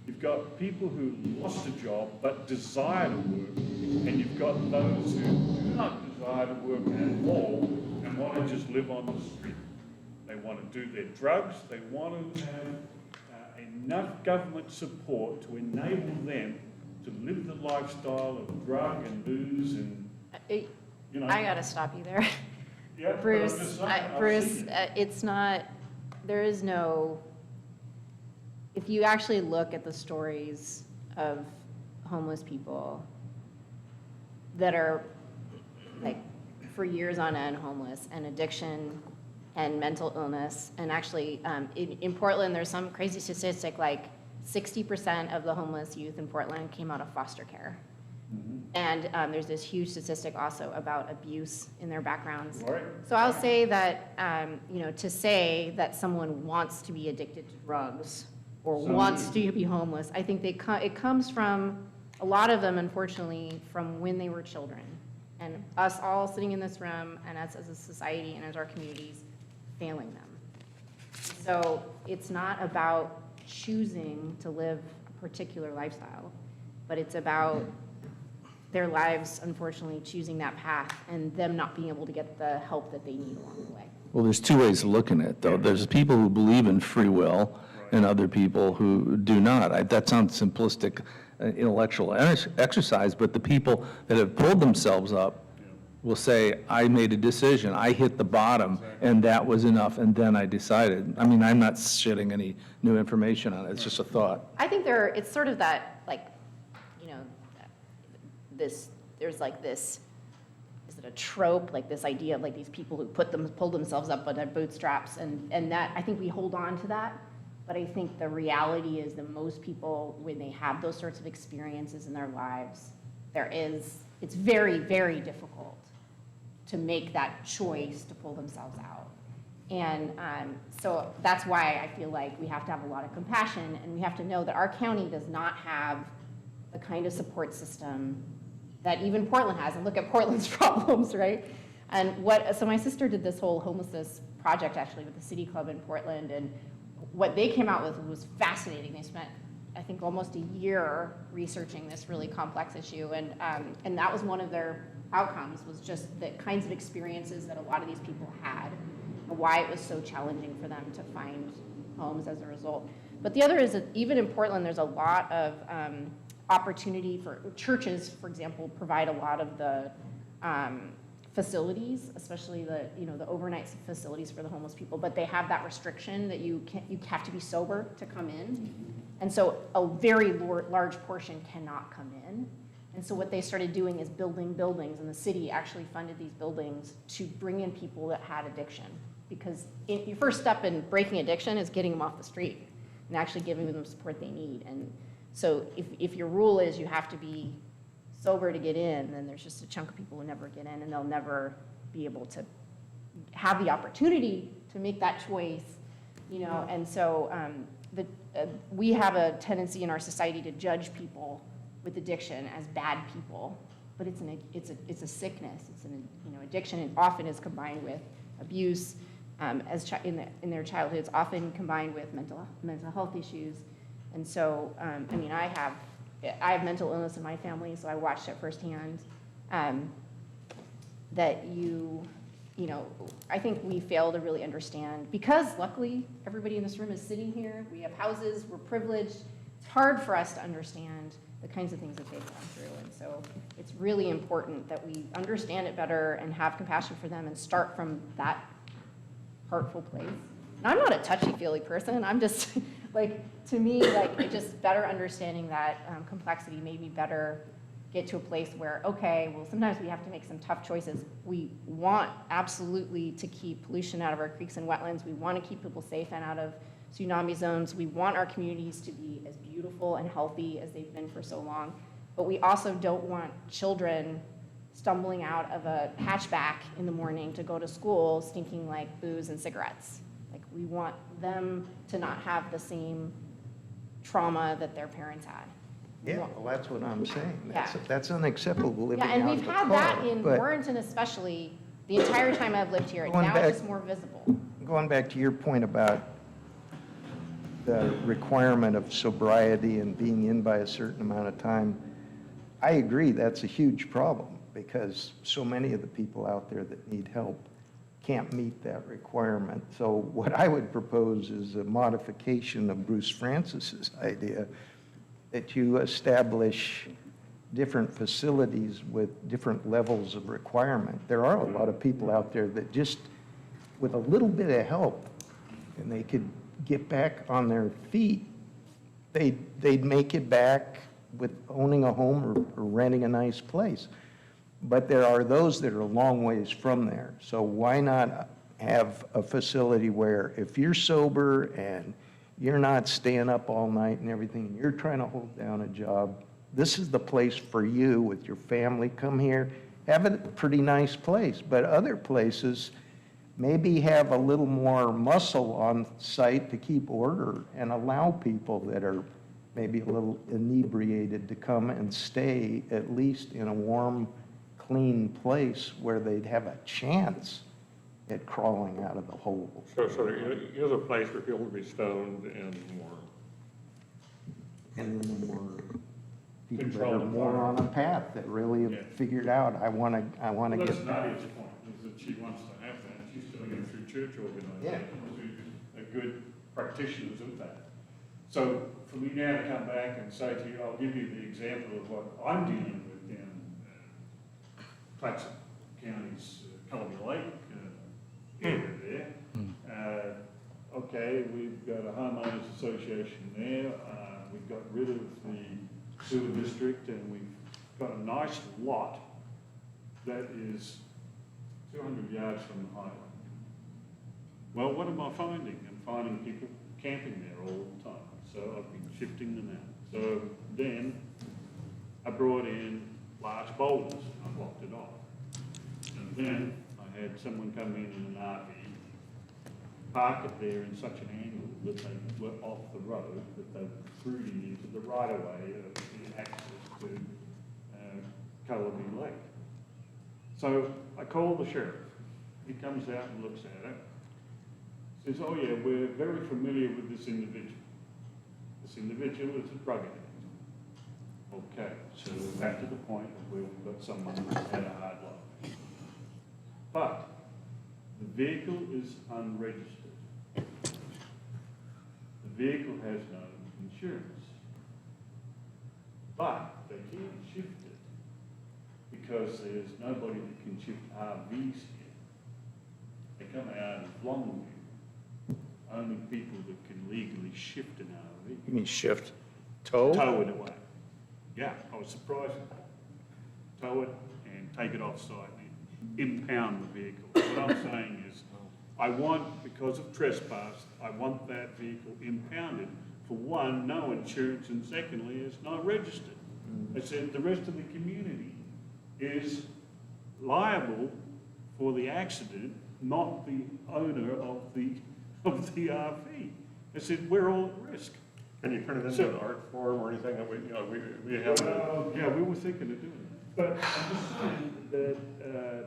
C: You've got people who lost a job but desire to work, and you've got those who do not desire to work at all and want to just live on the street. They want to do their drugs, they want to have enough government support to enable them to live the lifestyle of drug and booze and, you know.
A: I gotta stop you there.
C: Yeah, but I'm
A: Bruce,
C: just saying, I've
A: Bruce,
C: seen it.
A: it's not, there is no, if you actually look at the stories of homeless people that are like for years on end homeless and addiction and mental illness, and actually in Portland, there's some crazy statistic like 60% of the homeless youth in Portland came out of foster care. And there's this huge statistic also about abuse in their backgrounds.
C: Right.
A: So I'll say that, to say that someone wants to be addicted to drugs or wants to be homeless, I think it comes from, a lot of them, unfortunately, from when they were children. And us all sitting in this room, and us as a society and as our communities, failing them. So it's not about choosing to live a particular lifestyle, but it's about their lives, unfortunately, choosing that path and them not being able to get the help that they need along the way.
L: Well, there's two ways of looking at it, though. There's people who believe in free will and other people who do not. That sounds simplistic, intellectual exercise, but the people that have pulled themselves up will say, I made a decision, I hit the bottom, and that was enough, and then I decided. I mean, I'm not shitting any new information on it, it's just a thought.
A: I think it's sort of that, like,
I: you know, there's like this, is it a trope, like this idea of like these people who pull themselves up by their bootstraps, and that, I think we hold on to that, but I think the reality is that most people, when they have those sorts of experiences in their lives, it's very, very difficult to make that choice to pull themselves out. And so that's why I feel like we have to have a lot of compassion, and we have to know that our county does not have the kind of support system that even Portland has. And look at Portland's problems, right? And so my sister did this whole homelessness project actually with the City Club in Portland, and what they came out with was fascinating. They spent, I think, almost a year researching this really complex issue, and that was one of their outcomes, was just the kinds of experiences that a lot of these people had, and why it was so challenging for them to find homes as a result. But the other is that even in Portland, there's a lot of opportunity for churches, for example, provide a lot of the facilities, especially the overnight facilities for the homeless people, but they have that restriction that you have to be sober to come in. And so a very large portion cannot come in. And so what they started doing is building buildings, and the city actually funded these buildings to bring in people that had addiction. Because your first step in breaking addiction is getting them off the street and actually giving them the support they need. And so if your rule is you have to be sober to get in, then there's just a chunk of people who never get in, and they'll never be able to have the opportunity to make that choice, And so we have a tendency in our society to judge people with addiction as bad people, but it's a sickness. It's addiction, and often is combined with abuse. In their childhood, it's often combined with mental health issues. And so, I have mental illness in my family, so I watched it firsthand. That I think we fail to really understand, because luckily everybody in this room is sitting here, we have houses, we're privileged. It's hard for us to understand the kinds of things that they've gone through. And so it's really important that we understand it better and have compassion for them and start from that heartful place. And I'm not a touchy-feely person. I'm just, to me, just better understanding that complexity made me better get to a place where, okay, well, sometimes we have to make some tough choices. We want absolutely to keep pollution out of our creeks and wetlands. We want to keep people safe and out of tsunami zones. We want our communities to be as beautiful and healthy as they've been for so long. But we also don't want children stumbling out of a hatchback in the morning to go to school stinking like booze and cigarettes. We want them to not have the same trauma that their parents had.
H: Yeah, well, that's what I'm saying.
I: Yeah.
H: That's unacceptable living out
I: Yeah, and
H: of
I: we've
H: the
I: had
H: car,
I: that in
H: but
I: Warrenton especially, the entire time I've lived here.
H: Going
I: Now
H: back-
I: it's just more visible.
H: Going back to your point about the requirement of sobriety and being in by a certain amount of time, I agree that's a huge problem, because so many of the people out there that need help can't meet that requirement. So what I would propose is a modification of Bruce Francis's idea, that you establish different facilities with different levels of requirement. There are a lot of people out there that just, with a little bit of help, and they could get back on their feet, they'd make it back with owning a home or renting a nice place. But there are those that are a long ways from there. So why not have a facility where if you're sober and you're not staying up all night and everything, and you're trying to hold down a job, this is the place for you with your family. Come here, have a pretty nice place. But other places maybe have a little more muscle on site to keep order and allow people that are maybe a little inebriated to come and stay at least in a warm, clean place where they'd have a chance at crawling out of the hole.
E: So here's a place where people will be stoned and more.
H: And then more people that
E: Control
H: are
E: the
H: more
E: fire.
H: on a path that really
C: Yeah.
H: have figured out, I want to
C: Well,
H: get
C: that's
H: back.
C: Nadia's point, is that she wants to have that. She's doing it through church organizations who are good practitioners of that. So for me now to come back and say to you, I'll give you the example of what I'm dealing with in Clatsop County's Columbia Lake area there. Okay, we've got a homeowners association there. We've got rid of the sewer district, and we've got a nice lot that is 200 yards from the highway. Well, what am I finding? I'm finding people camping there all the time, so I've been shifting them out. So then I brought in large boulders, and I blocked it off. And then I had someone come in an RV, park it there in such an angle that they were off the road, that they were protruding into the right-of-way of the access to Cullowby Lake. So I called the sheriff. He comes out and looks at it. Says, oh yeah, we're very familiar with this individual. This individual is a drug addict. Okay, so we're back to the point where we've got someone who's had a hard life. But the vehicle is unregistered. The vehicle has no insurance. But they can't shift it because there's nobody that can shift RVs here. They come out of Longview. Only people that can legally shift an RV.
B: You mean shift, tow?
C: Tow it away. Yeah, I was surprised. Tow it and take it off site and impound the vehicle. What I'm saying is, I want, because of trespass, I want that vehicle impounded. For one, no insurance, and secondly, it's not registered. I said the rest of the community is liable for the accident, not the owner of the RV. I said, we're all at risk.
E: Can you turn it into an art form or anything that we, we have?
C: Yeah, we were thinking of doing that. But I'm just saying that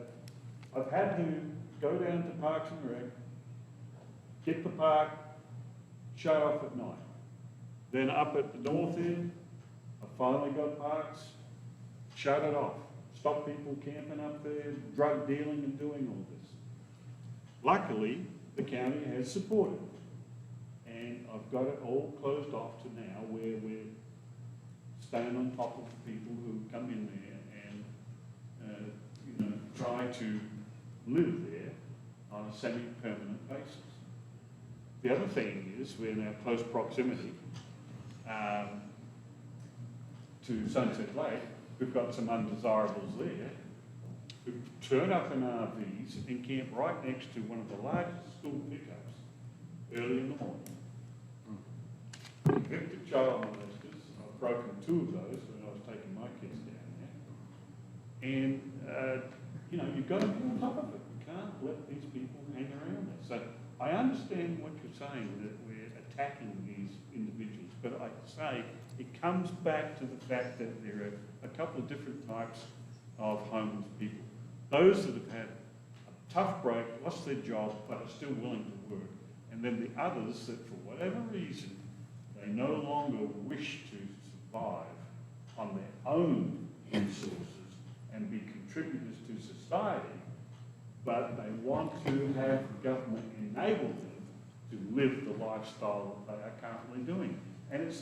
C: I've had to go down to Parks and Rec, get the park shut off at night. Then up at the north end, I finally got parks, shut it off. Stop people camping up there, drug dealing and doing all this. Luckily, the county has supported it. And I've got it all closed off to now where we're staying on top of people who come in there and, try to live there on a semi-permanent basis. The other thing is we're in our close proximity to Sunset Lake. We've got some undesirables there who turn up in RVs and camp right next to one of the largest school pickups early in the morning. Convicted child molesters. I've broken 2 of those when I was taking my kids down there. And, you've got to be on top of it. You can't let these people hang around there. So I understand what you're saying, that we're attacking these individuals, but like I say, it comes back to the fact that there are a couple of different types of homeless people. Those that have had a tough break, lost their job, but are still willing to work. And then the others that, for whatever reason, they no longer wish to survive on their own resources and be contributors to society, but they want to have the government enable them to live the lifestyle that they are currently doing. And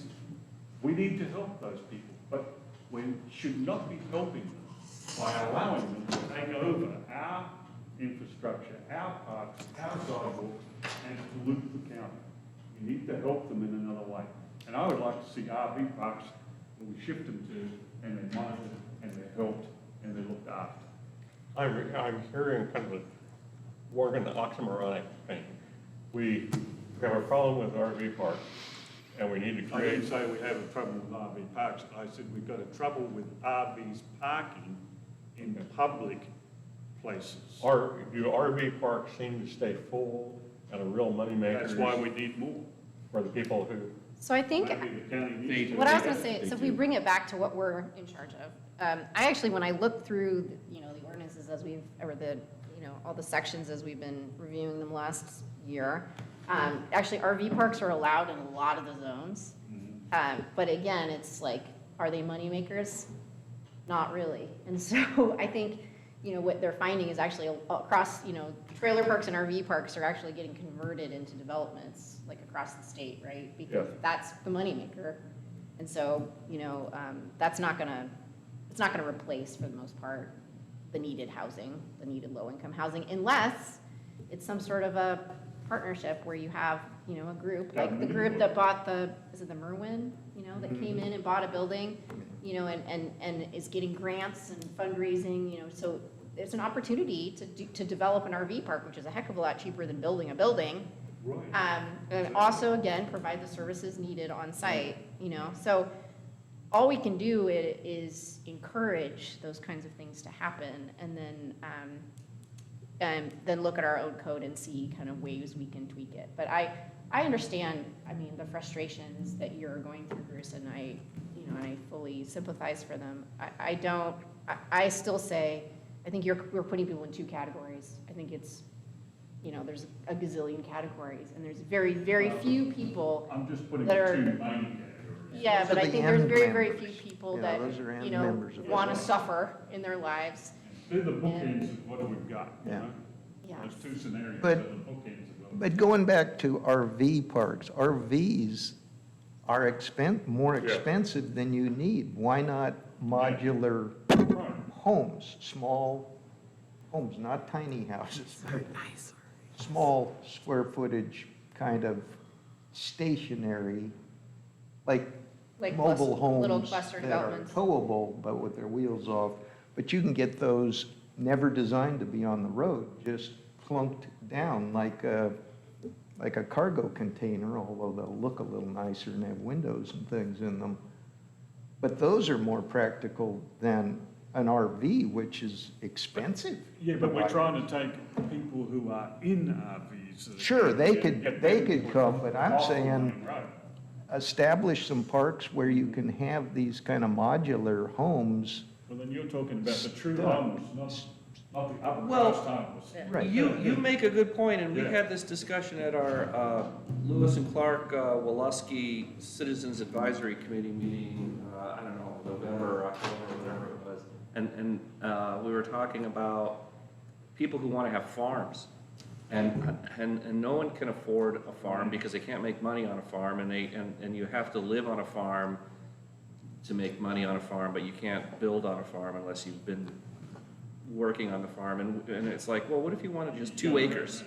C: we need to help those people, but we should not be helping them by allowing them to take over our infrastructure, our parks, our sidewalks, and to pollute the county. We need to help them in another way. And I would like to see RV parks where we shift them to, and they're monitored, and they're helped, and they're looked after.
E: I'm hearing kind of a Morgan oxymoronic thing. We have a problem with RV parks, and we need to
C: I
E: create.
C: didn't say we have a trouble with RV parks. I said we've got a trouble with RVs parking in public places.
E: Do RV parks seem to stay full and a real moneymaker?
C: That's why we need more.
E: For the people who.
A: So I think,
C: Maybe the county needs to.
A: what I was gonna say, so if we bring it back to what we're in charge of, I actually, when I looked through, the ordinances as we've, or all the sections as we've been reviewing them last year, actually RV parks are allowed in a lot of the zones. But again, it's like, are they moneymakers? Not really. And so I think, what they're finding is actually across, trailer parks and RV parks are actually getting converted into developments, like across the state, right? Because that's the moneymaker. And so, it's not gonna replace, for the most part, the needed housing, the needed low-income housing, unless it's some sort of a partnership where you have, a group, like the group that bought is it the Merwin, that came in and bought a building? you know, and is getting grants and fundraising, you know, so there's an opportunity to develop an RV park, which is a heck of a lot cheaper than building a building.
C: Right.
A: And also, again, provide the services needed on site, you know, so all we can do is encourage those kinds of things to happen, and then look at our own code and see kind of ways we can tweak it. But I understand, I mean, the frustrations that you're going through, Bruce, and I fully sympathize for them. I still say, I think we're putting people in two categories. I think it's, you know, there's a gazillion categories, and there's very, very few people
C: I'm just putting
A: that
C: the
A: are.
C: two main categories.
A: Yeah,
H: Those
A: but
H: are
A: I
H: the
A: think there's
H: end
A: very, very
H: members.
A: few people
H: Yeah,
A: that,
H: those are end
A: you know,
H: members of
A: want to
H: this.
A: suffer in their lives.
C: They're the bookends of what we've got, you
H: Yeah.
C: know?
A: Yeah.
C: Those two scenarios are
H: But-
C: the bookends of what.
H: But going back to RV parks, RVs are more
B: Yeah.
H: expensive than you need. Why not modular
C: Right.
H: homes, small homes, not tiny houses? Small square footage, kind of stationary, like
A: Like
H: mobile
A: little
H: homes
A: cluster
H: that are
A: developments.
H: towable, but with their wheels off. But you can get those never designed to be on the road, just plunked down like a cargo container, although they'll look a little nicer and have windows and things in them. But those are more practical than an RV, which is expensive.
C: Yeah, but we're trying to take people who are in RVs. that
H: Sure,
C: can
H: they
C: get
H: could,
C: them
H: they
C: to
H: could come, but I'm
C: off the
H: saying
C: main road.
H: establish some parks where you can have these kind of modular homes.
C: Well, then you're talking about the true
H: Stuff.
C: homes, not the upper
G: Well,
C: class homes.
H: Right.
G: You make a good point, and we
C: Yeah.
G: had this discussion at our Lewis and Clark Woluski Citizens Advisory Committee meeting, I don't know, November, October, whatever it was. And we were talking about people who want to have farms. And no one can afford a farm because they can't make money on a farm, and you have to live on a farm to make money on a farm, but you can't build on a farm unless you've been working on the farm. And it's like, well, what if you wanted just 2 acres?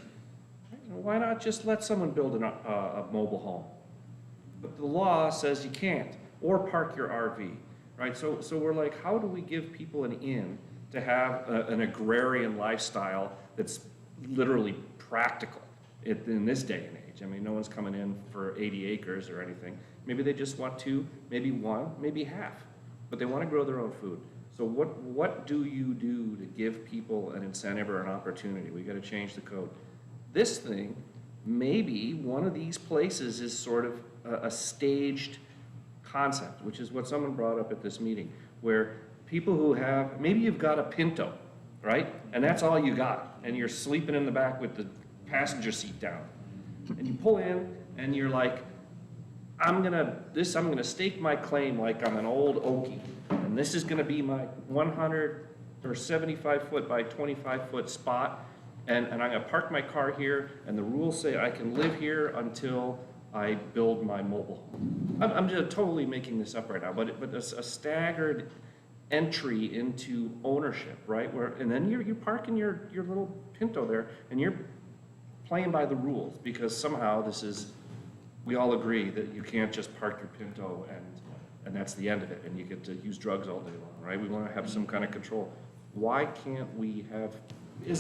G: Why not just let someone build a mobile home? But the law says you can't, or park your RV, right? So we're like, how do we give people an in to have an agrarian lifestyle that's literally practical in this day and age? I mean, no one's coming in for 80 acres or anything. Maybe they just want 2, maybe 1, maybe half, but they want to grow their own food. So what do you do to give people an incentive or an opportunity? We got to change the code. This thing, maybe one of these places is sort of a staged concept, which is what someone brought up at this meeting, where people who have, maybe you've got a Pinto, right? And that's all you got, and you're sleeping in the back with the passenger seat down. And you pull in, and you're like, I'm gonna stake my claim like I'm an old Okie, and this is gonna be my 100 or 75 foot by 25 foot spot, and I'm gonna park my car here, and the rules say I can live here until I build my mobile home. I'm just totally making this up right now, but a staggered entry into ownership, right? And then you're parking your little Pinto there, and you're playing by the rules, because somehow we all agree that you can't just park your Pinto and that's the end of it, and you get to use drugs all day long, right? We want to have some kind of control. Why can't we have,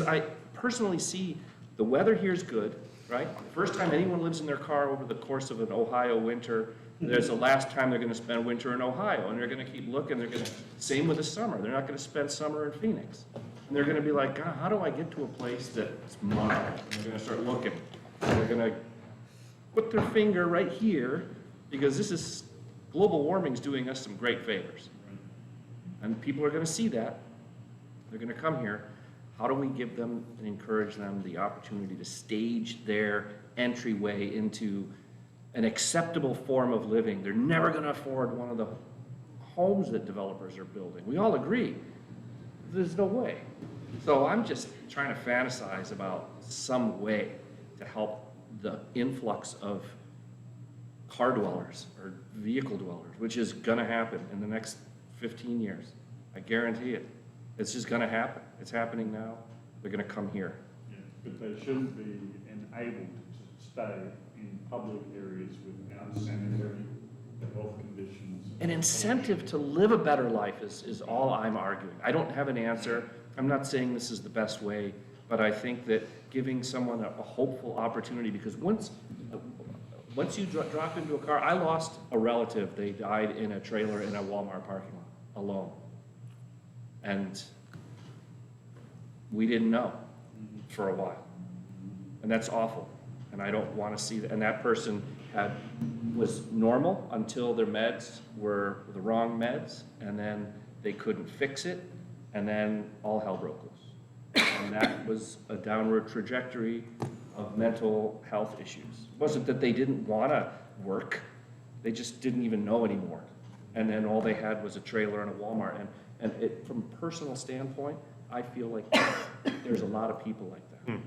G: I personally see the weather here is good, right? First time anyone lives in their car over the course of an Ohio winter, there's the last time they're going to spend winter in Ohio, and they're going to keep looking. Same with the summer. They're not going to spend summer in Phoenix. And they're going to be like, God, how do I get to a place that's mine? And they're going to start looking. And they're going to put their finger right here, because global warming's doing us some great favors. And people are going to see that. They're going to come here. How do we give them and encourage them the opportunity to stage their entryway into an acceptable form of living? They're never going to afford one of the homes that developers are building. We all agree. There's no way. So I'm just trying to fantasize about some way to help the influx of car dwellers or vehicle dwellers, which is going to happen in the next 15 years. I guarantee it. It's just going to happen. It's happening now. They're going to come here.
C: Yeah, but they shouldn't be enabled to stay in public areas without sanitary health conditions.
G: An incentive to live a better life is all I'm arguing. I don't have an answer. I'm not saying this is the best way, but I think that giving someone a hopeful opportunity, because once you drop into a car, I lost a relative. They died in a trailer in a Walmart parking lot alone. And we didn't know for a while. And that's awful. And I don't want to see that. And that person was normal until their meds were the wrong meds, and then they couldn't fix it, and then all hell broke loose. And that was a downward trajectory of mental health issues. It wasn't that they didn't want to work, they just didn't even know anymore. And then all they had was a trailer and a Walmart. And it, from a personal standpoint, I feel like there's a lot of people like that.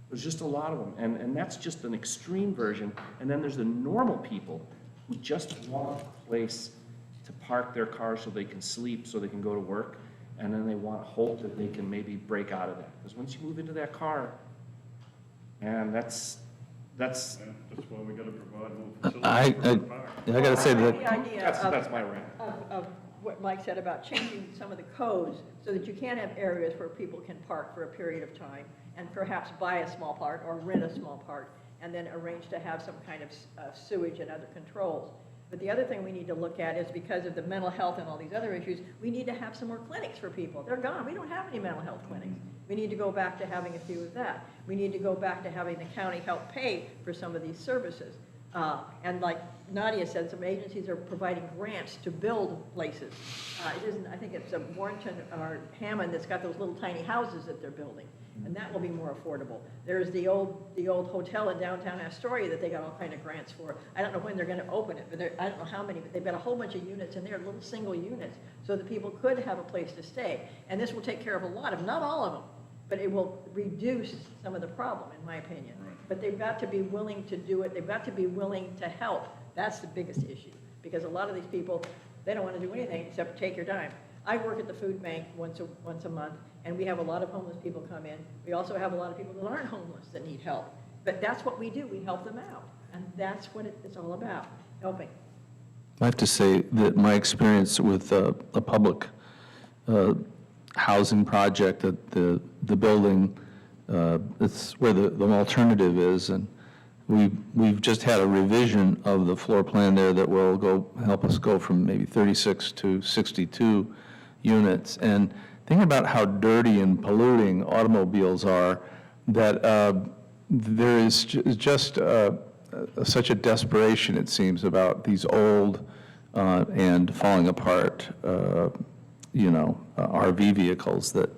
G: There's just a lot of them, and that's just an extreme version. And then there's the normal people who just want a place to park their car so they can sleep, so they can go to work, and then they want hope that they can maybe break out of that. Because once you move into that car, and that's
C: That's why we gotta provide more facilities for the park.
L: I gotta say that,
K: The idea
G: that's my rant.
K: of what Mike said about changing some of the codes so that you can have areas where people can park for a period of time and perhaps buy a small part or rent a small part and then arrange to have some kind of sewage and other controls. But the other thing we need to look at is because of the mental health and all these other issues, we need to have some more clinics for people. They're gone. We don't have any mental health clinics. We need to go back to having a few of that. We need to go back to having the county help pay for some of these services. And like Nadia said, some agencies are providing grants to build places. It isn't, I think it's Warrenton or Hammond that's got those little tiny houses that they're building, and that will be more affordable. There's the old hotel in downtown Astoria that they got all kind of grants for. I don't know when they're going to open it, but I don't know how many, but they've got a whole bunch of units in there, little single units, so that people could have a place to stay. And this will take care of a lot of, not all of them, but it will reduce some of the problem, in my opinion. But they've got to be willing to do it. They've got to be willing to help. That's the biggest issue, because a lot of these people, they don't want to do anything except take your dime. I work at the food bank once a month, and we have a lot of homeless people come in. We also have a lot of people that aren't homeless that need help. But that's what we do. We help them out, and that's what it's all about, helping.
L: I have to say that my experience with a public housing project at the building, it's where the alternative is, and we've just had a revision of the floor plan there that will help us go from maybe 36 to 62 units. And think about how dirty and polluting automobiles are, that there is just such a desperation, it seems, about these old and falling apart RV vehicles that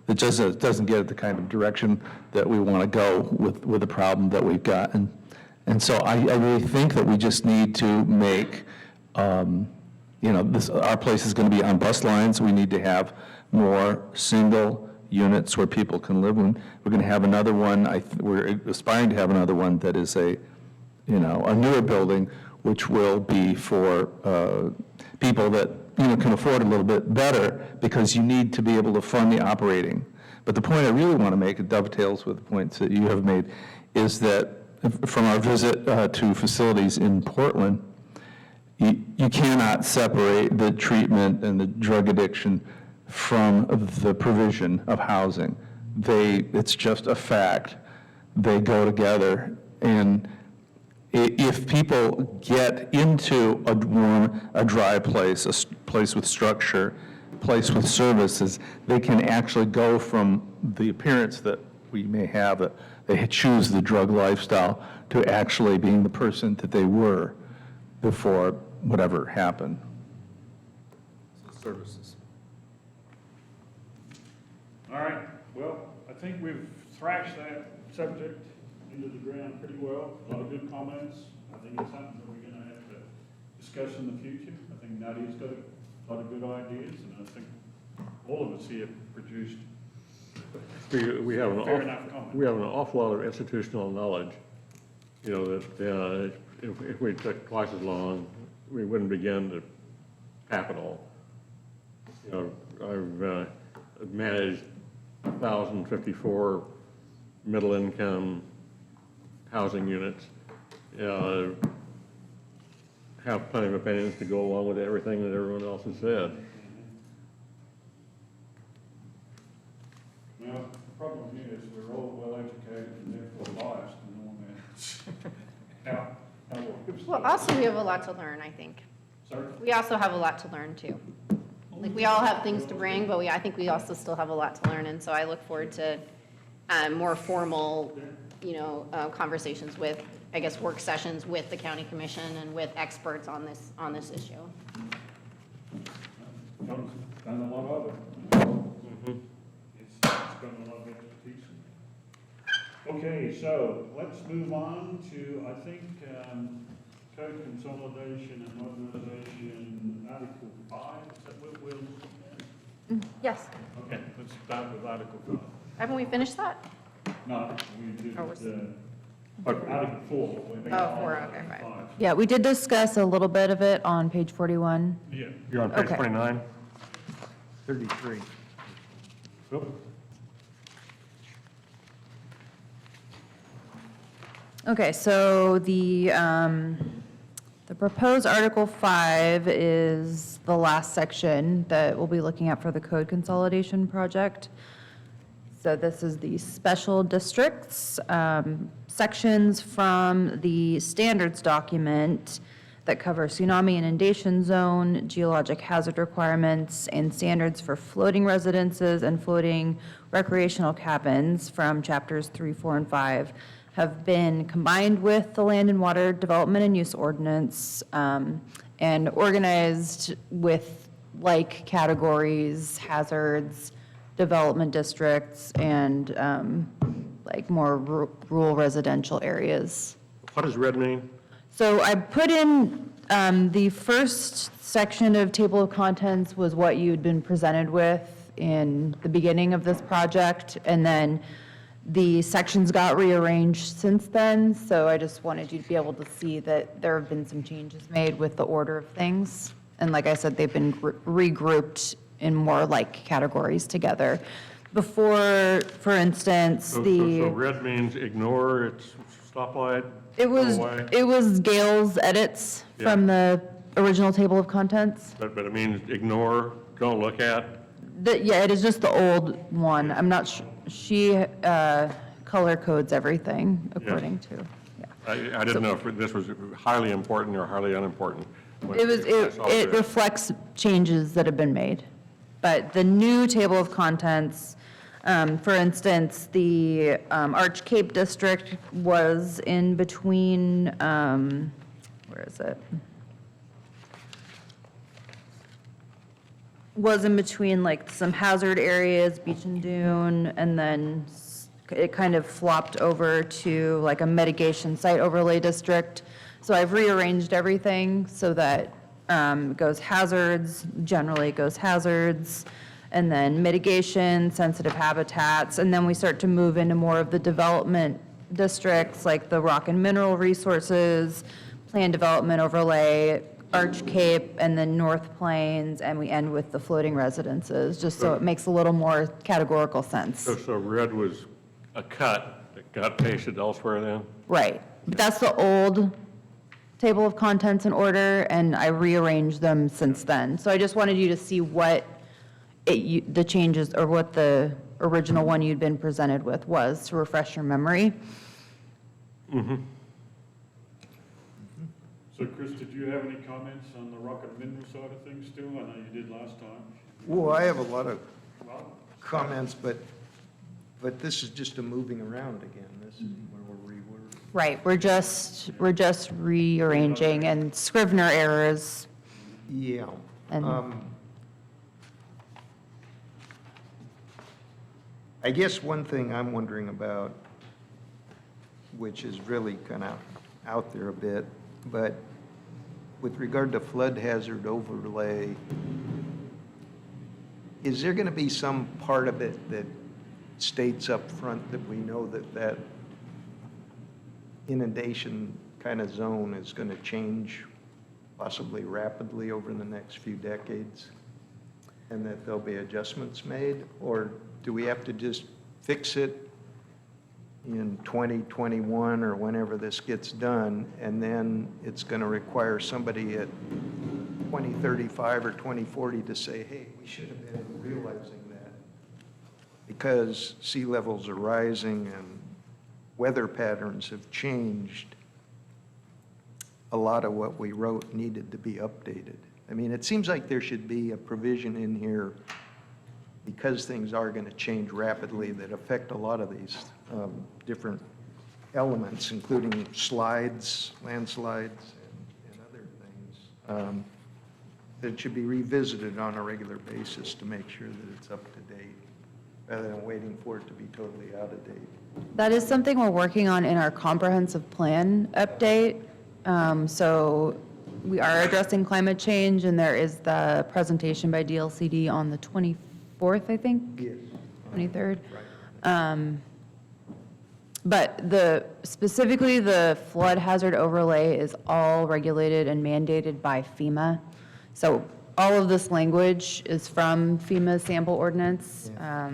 L: doesn't get the kind of direction that we want to go with the problem that we've got. And so I really think that we just need to make, our place is going to be on bus lines. We need to have more single units where people can live in. We're going to have another one, we're aspiring to have another one that is a newer building, which will be for people that can afford a little bit better, because you need to be able to fund the operating. But the point I really want to make, it dovetails with the points that you have made, is that from our visit to facilities in Portland, you cannot separate the treatment and the drug addiction from the provision of housing. It's just a fact. They go together, and if people get into a dry place, a place with structure, a place with services, they can actually go from the appearance that we may have, that they choose the drug lifestyle, to actually being the person that they were before whatever happened. Services.
C: All right, well, I think we've thrashed that subject into the ground pretty well. A lot of good comments. I think it's something that we're going to have to discuss in the future. I think Nadia's got a lot of good ideas, and I think all of us here produced
E: We have
C: fair enough comments.
E: we have an awful lot of institutional knowledge, that if we took twice as long, we wouldn't begin to tap it all. I've managed 1,054 middle-income housing units, have plenty of opinions to go along with everything that everyone else has said.
C: Now, the problem is, we're all well-educated and therefore biased in all matters. How it works.
A: Well, also, we have a lot to learn, I think.
C: Sorry?
A: We also have a lot to learn, too. Like, we all have things to bring, but I think we also still have a lot to learn, and so I look forward to more formal, conversations with, I guess, work sessions with the county commission and with experts on this issue.
C: John's done a lot of it. It's got a lot of expertise in it. Okay, so let's move on to, I think, code consolidation and modernization, Article 5. Is that what we'll,
A: Yes.
C: okay, let's start with Article 5.
A: Haven't we finished that?
C: No, we did,
A: Oh, we're-
C: Article 4.
A: Oh, 4, okay, fine.
C: 5.
M: Yeah, we did discuss a little bit of it on page 41.
C: Yeah.
E: You're on page
M: Okay.
E: 29?
H: 33.
C: Phil?
M: Okay, so the proposed Article 5 is the last section that we'll be looking at for the code consolidation project. So this is the special districts, sections from the standards document that cover tsunami and inundation zone, geologic hazard requirements, and standards for floating residences and floating recreational cabins from chapters 3, 4, and 5 have been combined with the Land and Water Development and Use Ordinance and organized with like categories, hazards, development districts, and like more rural residential areas.
E: What does red mean?
M: So I put in, the first section of table of contents was what you'd been presented with in the beginning of this project, and then the sections got rearranged since then, so I just wanted you to be able to see that there have been some changes made with the order of things. And like I said, they've been regrouped in more like categories together. Before, for instance,
E: So
M: the.
E: red means ignore, it's stoplight,
M: It
E: go
M: was,
E: away?
M: it was Gail's edits from the original table of contents.
E: But it means ignore, don't look at?
M: Yeah, it is just the old one. I'm not sure, she color codes everything according to, yeah.
E: I didn't know if this was highly important or highly unimportant. when
M: It was,
E: I saw
M: it
E: red.
M: reflects changes that have been made. But the new table of contents, for instance, the Arch Cape District was in between, where is it? Was in between like some hazard areas, beach and dune, and then it kind of flopped over to like a mitigation site overlay district. So I've rearranged everything so that it goes hazards, generally it goes hazards, and then mitigation, sensitive habitats, and then we start to move into more of the development districts, like the rock and mineral resources, planned development overlay, Arch Cape, and then North Plains, and we end with the floating residences, just so it makes a little more categorical sense.
E: So red was a cut that got pasted elsewhere then?
M: Right. But that's the old table of contents in order, and I rearranged them since then. So I just wanted you to see what the changes, or what the original one you'd been presented with was, to refresh your memory.
C: So Chris, did you have any comments on the rock and mineral side of things too? I know you did last time.
H: Well, I have a lot of
C: Well,
H: comments, but this is just a moving around again. This is where we're rewording.
M: Right, we're just rearranging, and Scrivener errors.
H: Yeah.
M: And-
H: I guess one thing I'm wondering about, which is really kind of out there a bit, but with regard to flood hazard overlay, is there going to be some part of it that states up front that we know that inundation kind of zone is going to change possibly rapidly over the next few decades, and that there'll be adjustments made? Or do we have to just fix it in 2021 or whenever this gets done, and then it's going to require somebody at 2035 or 2040 to say, hey, we should have been realizing that. Because sea levels are rising and weather patterns have changed, a lot of what we wrote needed to be updated. I mean, it seems like there should be a provision in here because things are going to change rapidly that affect a lot of these different elements, including slides, landslides, and other things, that should be revisited on a regular basis to make sure that it's up to date, rather than waiting for it to be totally out of date.
M: That is something we're working on in our comprehensive plan update. So we are addressing climate change, and there is the presentation by DLCD on the 24th, I think?
H: Yes.
M: 23rd.
H: Right.
M: But specifically the flood hazard overlay is all regulated and mandated by FEMA. So all of this language is from FEMA's sample ordinance.
H: I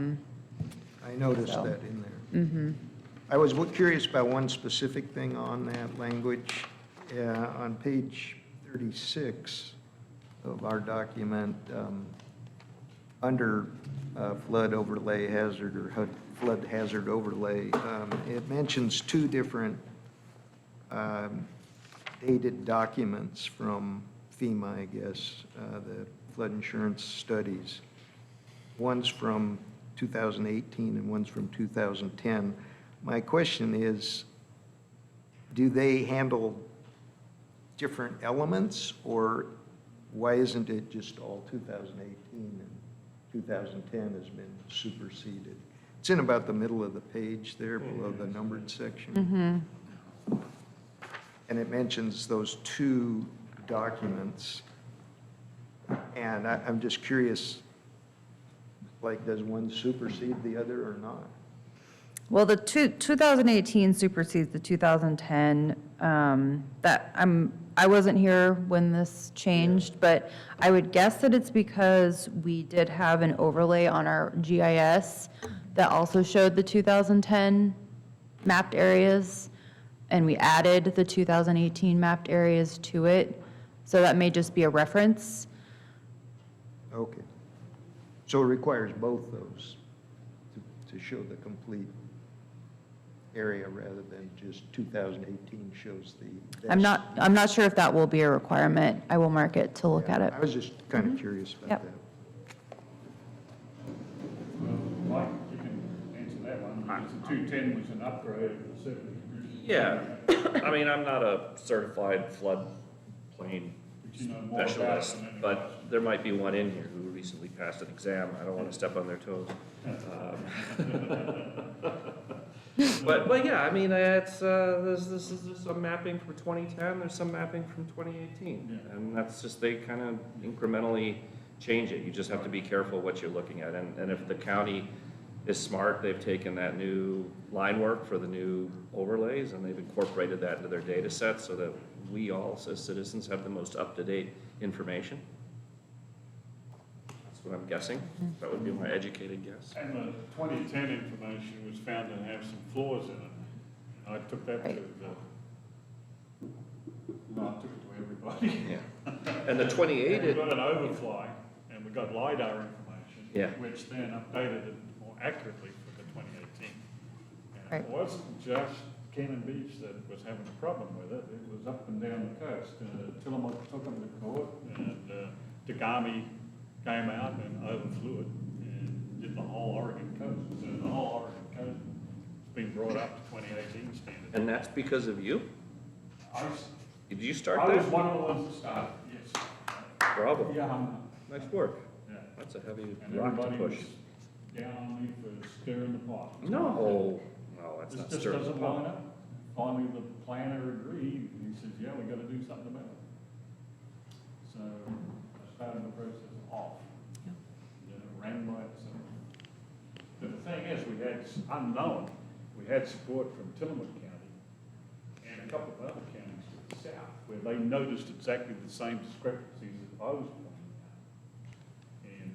H: noticed
M: So.
H: that in there. I was curious about one specific thing on that language. On page 36 of our document, under flood overlay hazard or flood hazard overlay, it mentions two different dated documents from FEMA, I guess, the flood insurance studies. One's from 2018 and one's from 2010. My question is, do they handle different elements, or why isn't it just all 2018 and 2010 has been superseded? It's in about the middle of the page there, below the numbered section. And it mentions those two documents. And I'm just curious, like, does one supersede the other or not?
M: Well, the 2018 supersedes the 2010. I wasn't here when this changed, but I would guess that it's because we did have an overlay on our GIS that also showed the 2010 mapped areas, and we added the 2018 mapped areas to it. So that may just be a reference.
H: Okay. So it requires both those to show the complete area rather than just 2018 shows the best.
M: I'm not sure if that will be a requirement. I will mark it to look at it.
H: I was just kind of curious about
M: Yep.
H: that.
C: Mike, you can answer that one, because the 210 was an upgrade of the 70.
G: Yeah, I mean, I'm not a certified floodplain
C: But you know more about it
G: specialist,
C: than anyone
G: but
C: else.
G: there might be one in here who recently passed an exam. I don't want to step on their toes. But yeah, I mean, there's some mapping from 2010, there's some mapping from 2018. And that's just, they kind of incrementally change it. You just have to be careful what you're looking at. And if the county is smart, they've taken that new line work for the new overlays and they've incorporated that into their data set so that we all, as citizens, have the most up-to-date information. That's what I'm guessing. That would be my educated guess.
C: And the 2010 information was found to have some flaws in it. And I took that to I took it to everybody.
G: Yeah. And the 28,
C: And we got an overfly, and we got LiDAR information.
G: Yeah.
C: Which then updated it more accurately for the 2018. And
M: Right.
C: it wasn't just Cannon Beach that was having a problem with it, it was up and down the coast. Tillamook took them to court, and Tagami came out and overflew it and did the whole Oregon coast. So the whole Oregon coast has been brought up to 2018 standards.
G: and that's because of you? Did you start
C: I was
G: that?
C: one of the ones that started, yes.
G: Bravo.
C: Yeah,
G: Nice work.
C: yeah.
G: That's a heavy
C: And
G: rock to
C: everybody was
G: push.
C: down on me for stirring the pot.
G: No, that's
C: This
G: not
C: just
G: stirring the
C: doesn't line
G: pot.
C: up. Finally, the planner agreed, and he says, yeah, we gotta do something about it. So I started the process off. Then it ran by itself. But the thing is, we had, unknown, we had support from Tillamook County and a couple of other counties to the south, where they noticed exactly the same discrepancies that I was pointing out. And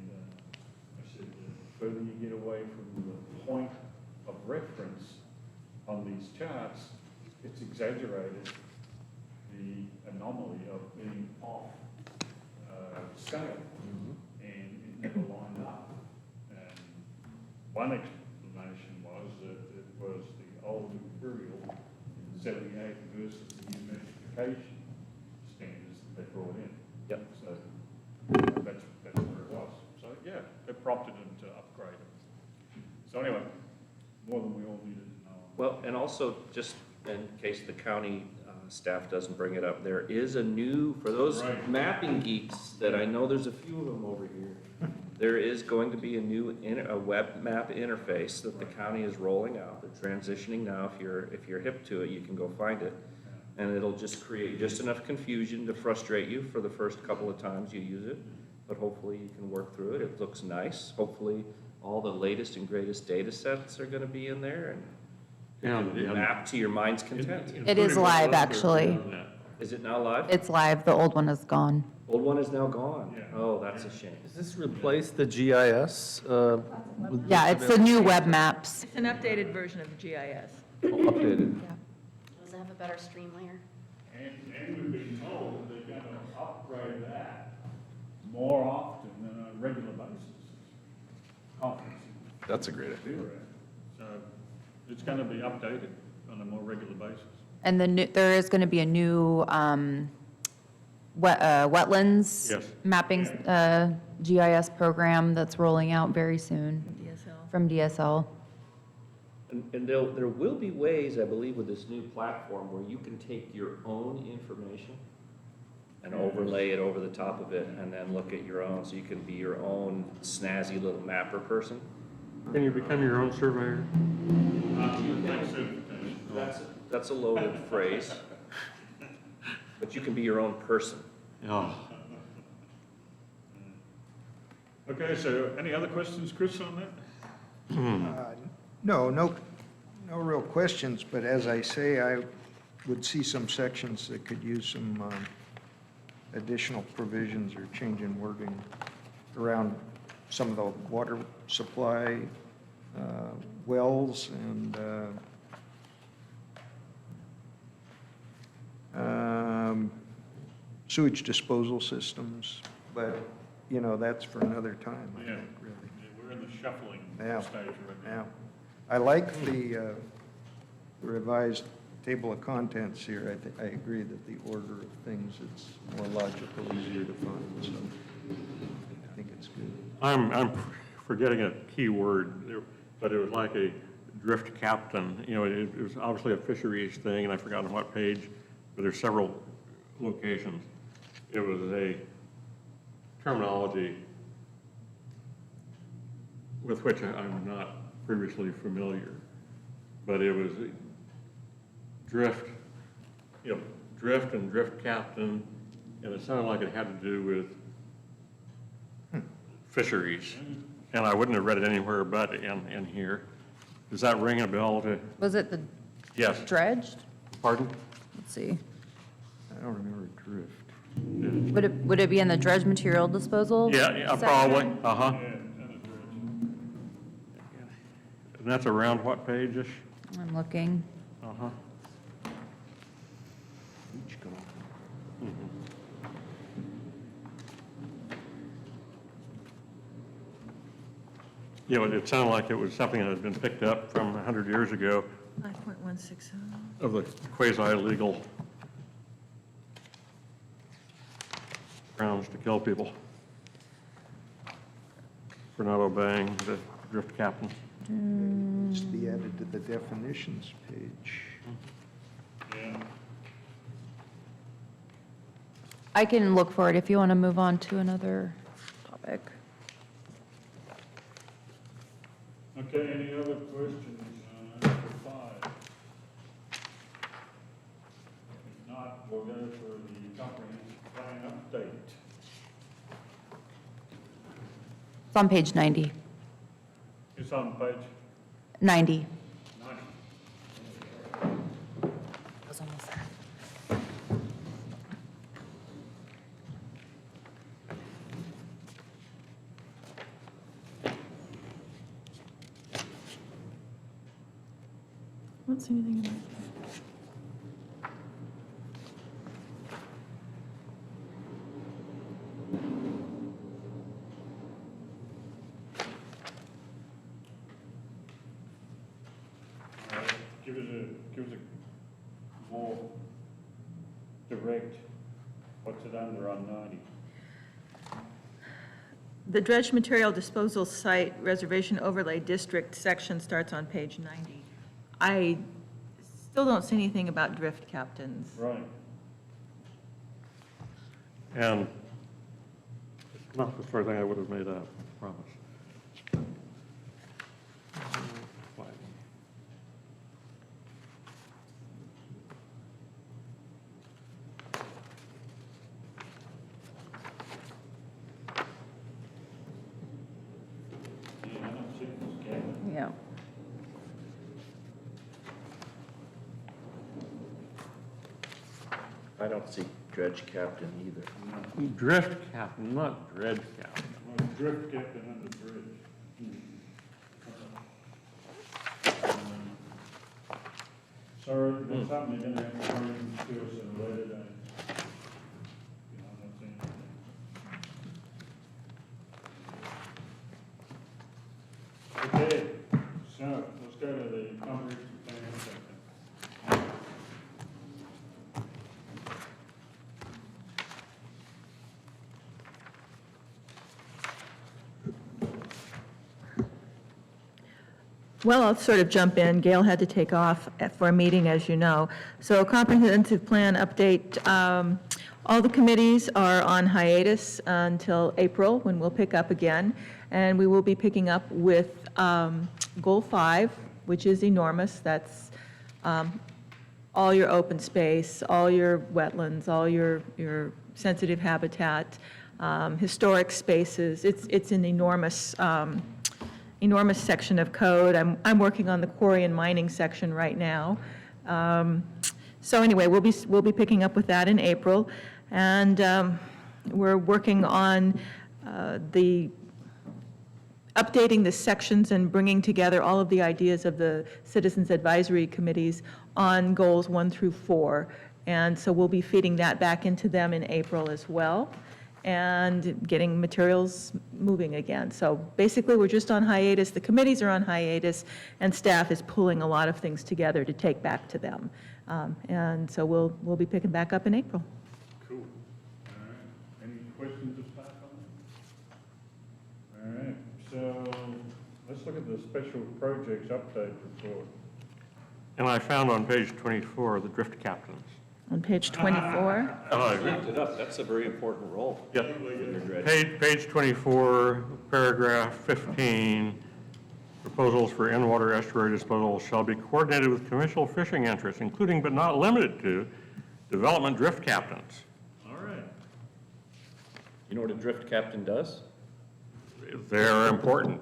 C: I said, the further you get away from the point of reference, on these charts, it's exaggerated the anomaly of being off scale, and it never lined up. And one explanation was that it was the old imperial in 78 versus the new metrification standards that they brought in.
G: Yep.
C: So that's where it was. So yeah, it prompted them to upgrade it. So anyway, more than we all needed to know.
G: Well, and also, just in case the county staff doesn't bring it up, there is a new, for those
C: Right.
G: mapping geeks, that I know there's a few of them over here, there is going to be a new, a web map interface that the county is rolling out. They're transitioning now. If you're hip to it, you can go find it. And it'll just create just enough confusion to frustrate you for the first couple of times you use it. But hopefully you can work through it. It looks nice. Hopefully all the latest and greatest data sets are gonna be in there and map to your mind's content.
M: It is live, actually.
G: Is it now live?
M: It's live, the old one is gone.
G: Old one is now gone.
C: Yeah.
G: Oh, that's a shame.
L: Does this replace the GIS?
M: Yeah, it's the new web maps.
K: It's an updated version of the GIS.
L: Updated?
I: Does it have a better stream layer?
C: And we've been told that they're gonna upgrade that more often than on a regular basis. Conference.
L: That's a great idea.
C: So it's gonna be updated on a more regular basis.
M: And there is going to be a new wetlands
E: Yes.
M: mapping GIS program that's rolling out very soon
K: DSL.
M: from DSL.
G: And there will be ways, I believe, with this new platform where you can take your own information and overlay it over the top of it and then look at your own, so you can be your own snazzy little mapper person.
E: Can you become your own surveyor?
G: That's a loaded phrase. But you can be your own person.
E: Oh,
C: Okay, so any other questions, Chris, on that?
H: No real questions, but as I say, I would see some sections that could use some additional provisions or change in wording around some of the water supply wells and sewage disposal systems, but, you know, that's for another time, I
C: Yeah.
H: think, really.
C: Yeah, we're in the shuffling
H: Yeah.
C: stage right now.
H: Yeah, I like the revised table of contents here. I agree that the order of things, it's more logical, easier to find, so I think it's good.
E: I'm forgetting a key word, but it was like a drift captain. You know, it was obviously a fisheries thing, and I forgot on what page, but there's several locations. It was a terminology with which I'm not previously familiar, but it was drift, you know, drift and drift captain, and it sounded like it had to do with fisheries. And I wouldn't have read it anywhere but in here. Does that ring a bell to,
M: Was it the
E: yes,
M: dredged?
E: pardon?
M: Let's see.
H: I don't remember drift.
M: Would it be in the dredge material disposal?
E: Yeah,
M: section?
E: probably, uh-huh. And that's around what page-ish?
M: I'm looking.
E: Uh-huh. You know, it sounded like it was something that had been picked up from 100 years ago
K: 5.160.
E: of the quasi-legal grounds to kill people for not obeying the drift captain.
H: Needs to be added to the definitions page.
C: Yeah.
M: I can look for it if you want to move on to another topic.
C: Okay, any other questions on Article 5? If not, we'll go for the comprehensive plan update.
M: It's on page 90.
C: It's on page
M: 90.
C: 90.
M: Was almost there.
F: don't see anything in there.
C: Give us a more direct, what's it under on 90?
K: The dredge material disposal site reservation overlay district section starts on page 90. I still don't see anything about drift captains.
C: Right.
E: And it's not the sort of thing I would have made up, I promise.
C: Yeah, I don't see this cabin.
F: Yeah.
G: I don't see dredge captain either.
E: Drift captain, not dredge captain.
C: Well, drift captain under bridge. Sorry, that's something you're gonna have to bring to us in a later date. You know, I'm not saying anything. Okay, so let's go to the comprehensive plan section.
K: Well, I'll sort of jump in. Gail had to take off for a meeting, as you know. So comprehensive plan update, all the committees are on hiatus until April, when we'll pick up again. And we will be picking up with Goal 5, which is enormous. That's all your open space, all your wetlands, all your sensitive habitat, historic spaces. It's an enormous enormous section of code. I'm working on the quarry and mining section right now. So anyway, we'll be picking up with that in April, and we're working on updating the sections and bringing together all of the ideas of the citizens advisory committees on goals 1 through 4. And so we'll be feeding that back into them in April as well, and getting materials moving again. So basically, we're just on hiatus. The committees are on hiatus, and staff is pulling a lot of things together to take back to them. And so we'll be picking back up in April.
C: Cool. All right. Any questions to start on? All right, so let's look at the special projects update report.
E: And I found on page 24 the drift captains.
K: On page 24.
G: Wrapped it up, that's a very important role.
E: Yep.
G: in your dredge.
E: Page 24, paragraph 15, proposals for in-water estuary disposal shall be coordinated with commercial fishing interests, including but not limited to development drift captains.
C: All right.
G: You know what a drift captain does?
E: They're important.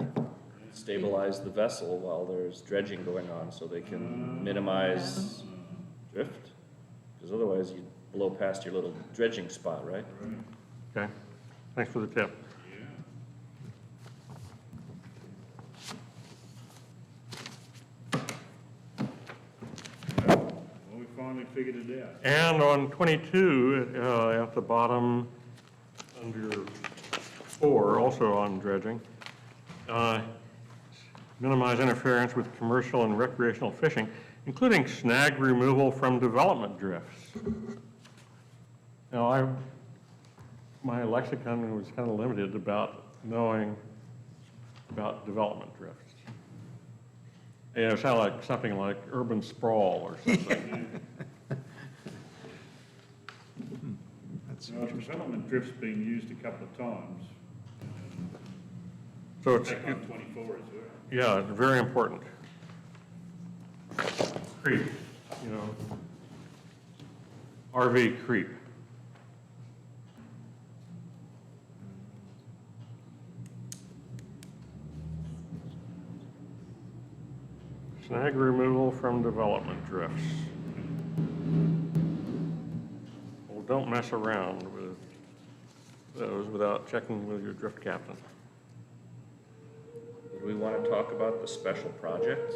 G: Stabilize the vessel while there's dredging going on so they can minimize drift. Because otherwise you blow past your little dredging spot, right?
E: Okay, thanks for the tip.
C: Well, we finally figured it out.
E: And on 22, at the bottom, under 4, also on dredging, minimize interference with commercial and recreational fishing, including snag removal from development drifts. Now, my lexicon was kind of limited about knowing about development drifts. It sounded like something like urban sprawl or something.
C: Well, development drift's been used a couple of times.
E: So it's,
C: Back on 24 as well.
E: yeah, it's very important. Creep, you know, RV creep. Snag removal from development drifts. Well, don't mess around with those without checking with your drift captain.
G: Do we want to talk about the special projects?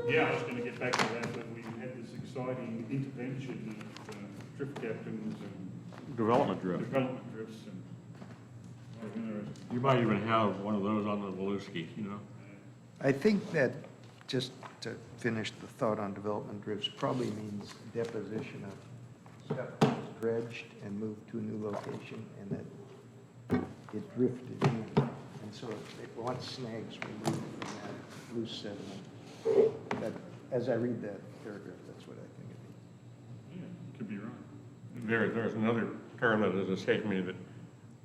C: Yeah, I was going to get back to that, but we had this exciting intervention of drift captains and
E: Development drift.
C: development drifts and, well, interesting.
E: You might even have one of those on the Voluski, you know?
H: I think that, just to finish the thought on development drifts, probably means deposition of stuff that was dredged and moved to a new location, and that it drifted in. And so once snags were moved from that loose sediment, that, as I read that paragraph, that's what I think it means.
C: Yeah, you could be right.
E: There's another term that has escaped me that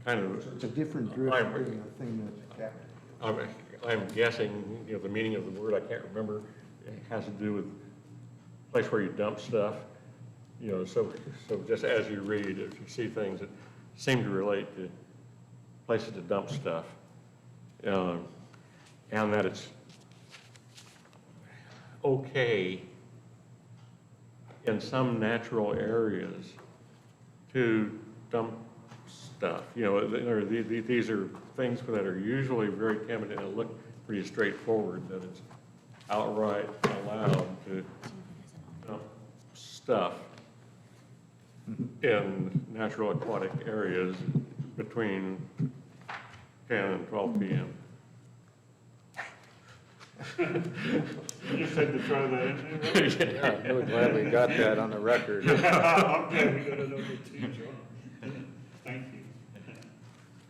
E: kind of,
H: It's a different drift than a thing that's captive.
E: I'm guessing, you know, the meaning of the word, I can't remember. It has to do with place where you dump stuff. You know, so just as you read, if you see things that seem to relate to places to dump stuff, and that it's okay in some natural areas to dump stuff. You know, these are things that are usually very timid and look pretty straightforward, that it's outright allowed to dump stuff in natural aquatic areas between 10 and 12 p.m.
C: You just had to throw that in there, right?
B: Yeah, we're glad we got that on the record.
C: I'm glad we got it over to you, John. Thank you.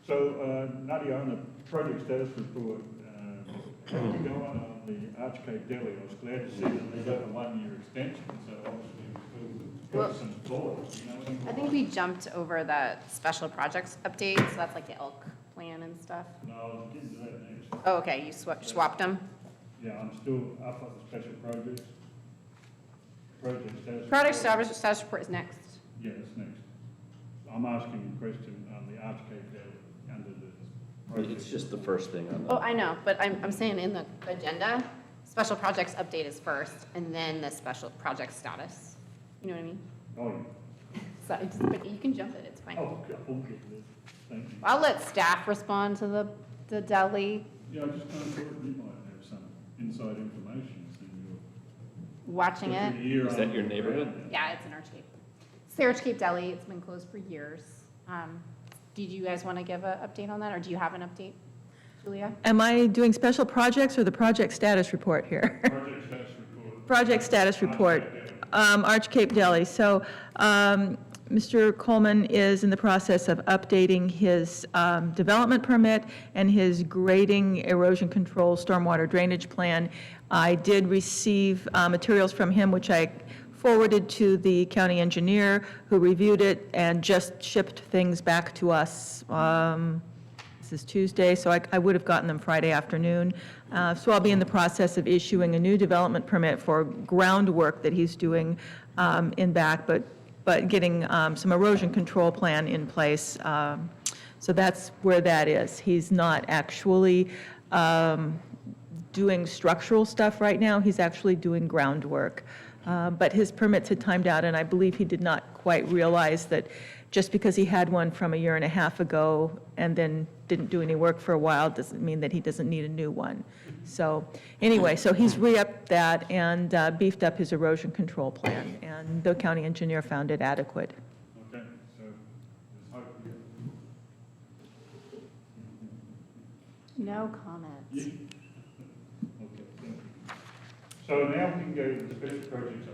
C: So, Nadia, on the project status report, how did you go on the Archcade Deli? I was glad to see that they got a 1-year extension, so obviously we've
A: Well,
C: got some thoughts, you know?
A: I think we jumped over that special projects update, so that's like the elk plan and stuff.
C: No, I'll get into that next.
A: Oh, okay, you swapped them?
C: Yeah, I'm still up on the special projects. Project status.
A: Project
C: report.
A: status report is next.
C: Yeah, that's next. I'm asking a question on the Archcade Deli under the project.
G: It's just the first thing on
A: Oh,
G: the,
A: I know, but I'm saying in the agenda, special projects update is first, and then the special project status. You know what I mean?
C: Oh, yeah.
A: So, but you can jump it, it's fine.
C: Oh, okay, okay, thank you.
A: I'll let staff respond to the deli.
C: Yeah, I just kind of thought you might have some inside information, so you're.
A: Watching it.
G: is that your neighborhood?
A: Yeah, it's in Archcape. It's the Archcape Deli, it's been closed for years. Did you guys want to give an update on that, or do you have an update, Julia?
F: Am I doing special projects or the project status report here?
C: Project status report.
F: Project status report, Archcape Deli. So Mr. Coleman is in the process of updating his development permit and his grading, erosion control, stormwater drainage plan. I did receive materials from him, which I forwarded to the county engineer, who reviewed it and just shipped things back to us. This is Tuesday, so I would have gotten them Friday afternoon. So I'll be in the process of issuing a new development permit for groundwork that he's doing in back, but getting some erosion control plan in place. So that's where that is. He's not actually doing structural stuff right now. He's actually doing groundwork. But his permits had timed out, and I believe he did not quite realize that just because he had one from a year and a half ago and then didn't do any work for a while doesn't mean that he doesn't need a new one. So anyway, so he's re-upped that and beefed up his erosion control plan, and the county engineer found it adequate.
C: Okay, so there's hope here.
A: No comments.
C: Yeah. Okay, thank you. So now we can go to the special projects update.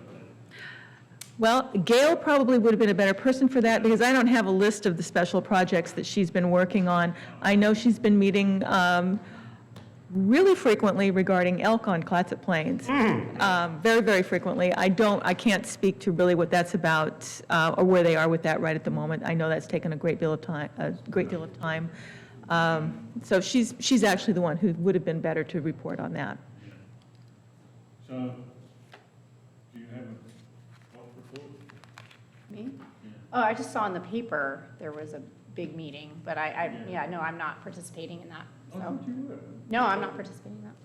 F: Well, Gail probably would have been a better person for that, because I don't have a list of the special projects that she's been working on. I know she's been meeting really frequently regarding elk on Clatsop Plains. Very, very frequently. I can't speak to really what that's about, or where they are with that right at the moment. I know that's taken a great deal of time. So she's actually the one who would have been better to report on that.
C: So, do you have a health report?
A: Me? Oh, I just saw in the paper, there was a big meeting, but I'm not participating in that,
C: I
A: so.
C: thought you were.
A: No, I'm not participating in that.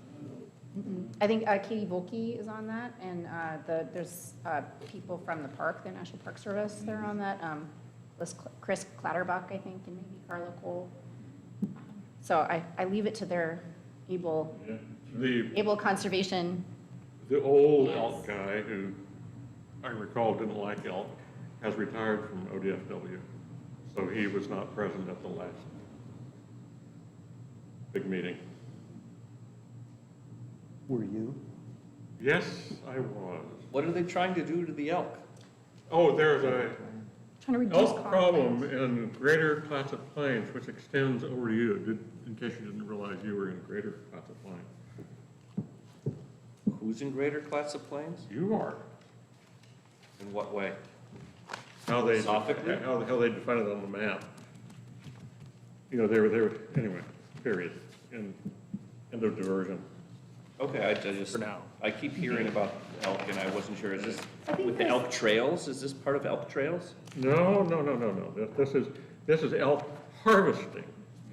A: Mm-mm. I think Katie Volke is on that, and there's people from the park, the National Park Service, they're on that. Chris Clatterbuck, I think, and maybe Carla Cole. So I leave it to their able,
E: The,
A: able conservation.
E: the old
A: Yes.
E: elk guy who I recall didn't like elk has retired from ODFW. So he was not present at the last big meeting.
H: Were you?
E: Yes, I was.
G: What are they trying to do to the elk?
E: Oh, there's a
A: Trying to reduce
E: elk problem
A: conflict.
E: in greater Clatsop Plains, which extends over to you, in case you didn't realize you were in greater Clatsop Plains.
G: Who's in Greater Clatsop Plains?
E: You are.
G: In what way?
E: How they,
G: Philosophically?
E: how they define it on the map. You know, they were, anyway, period. End of diversion.
G: Okay, I just.
E: For now.
G: I keep hearing about elk and I wasn't sure, is this
A: I think
G: with the
A: there's-
G: elk trails? Is this part of elk trails?
E: No. This is elk harvesting,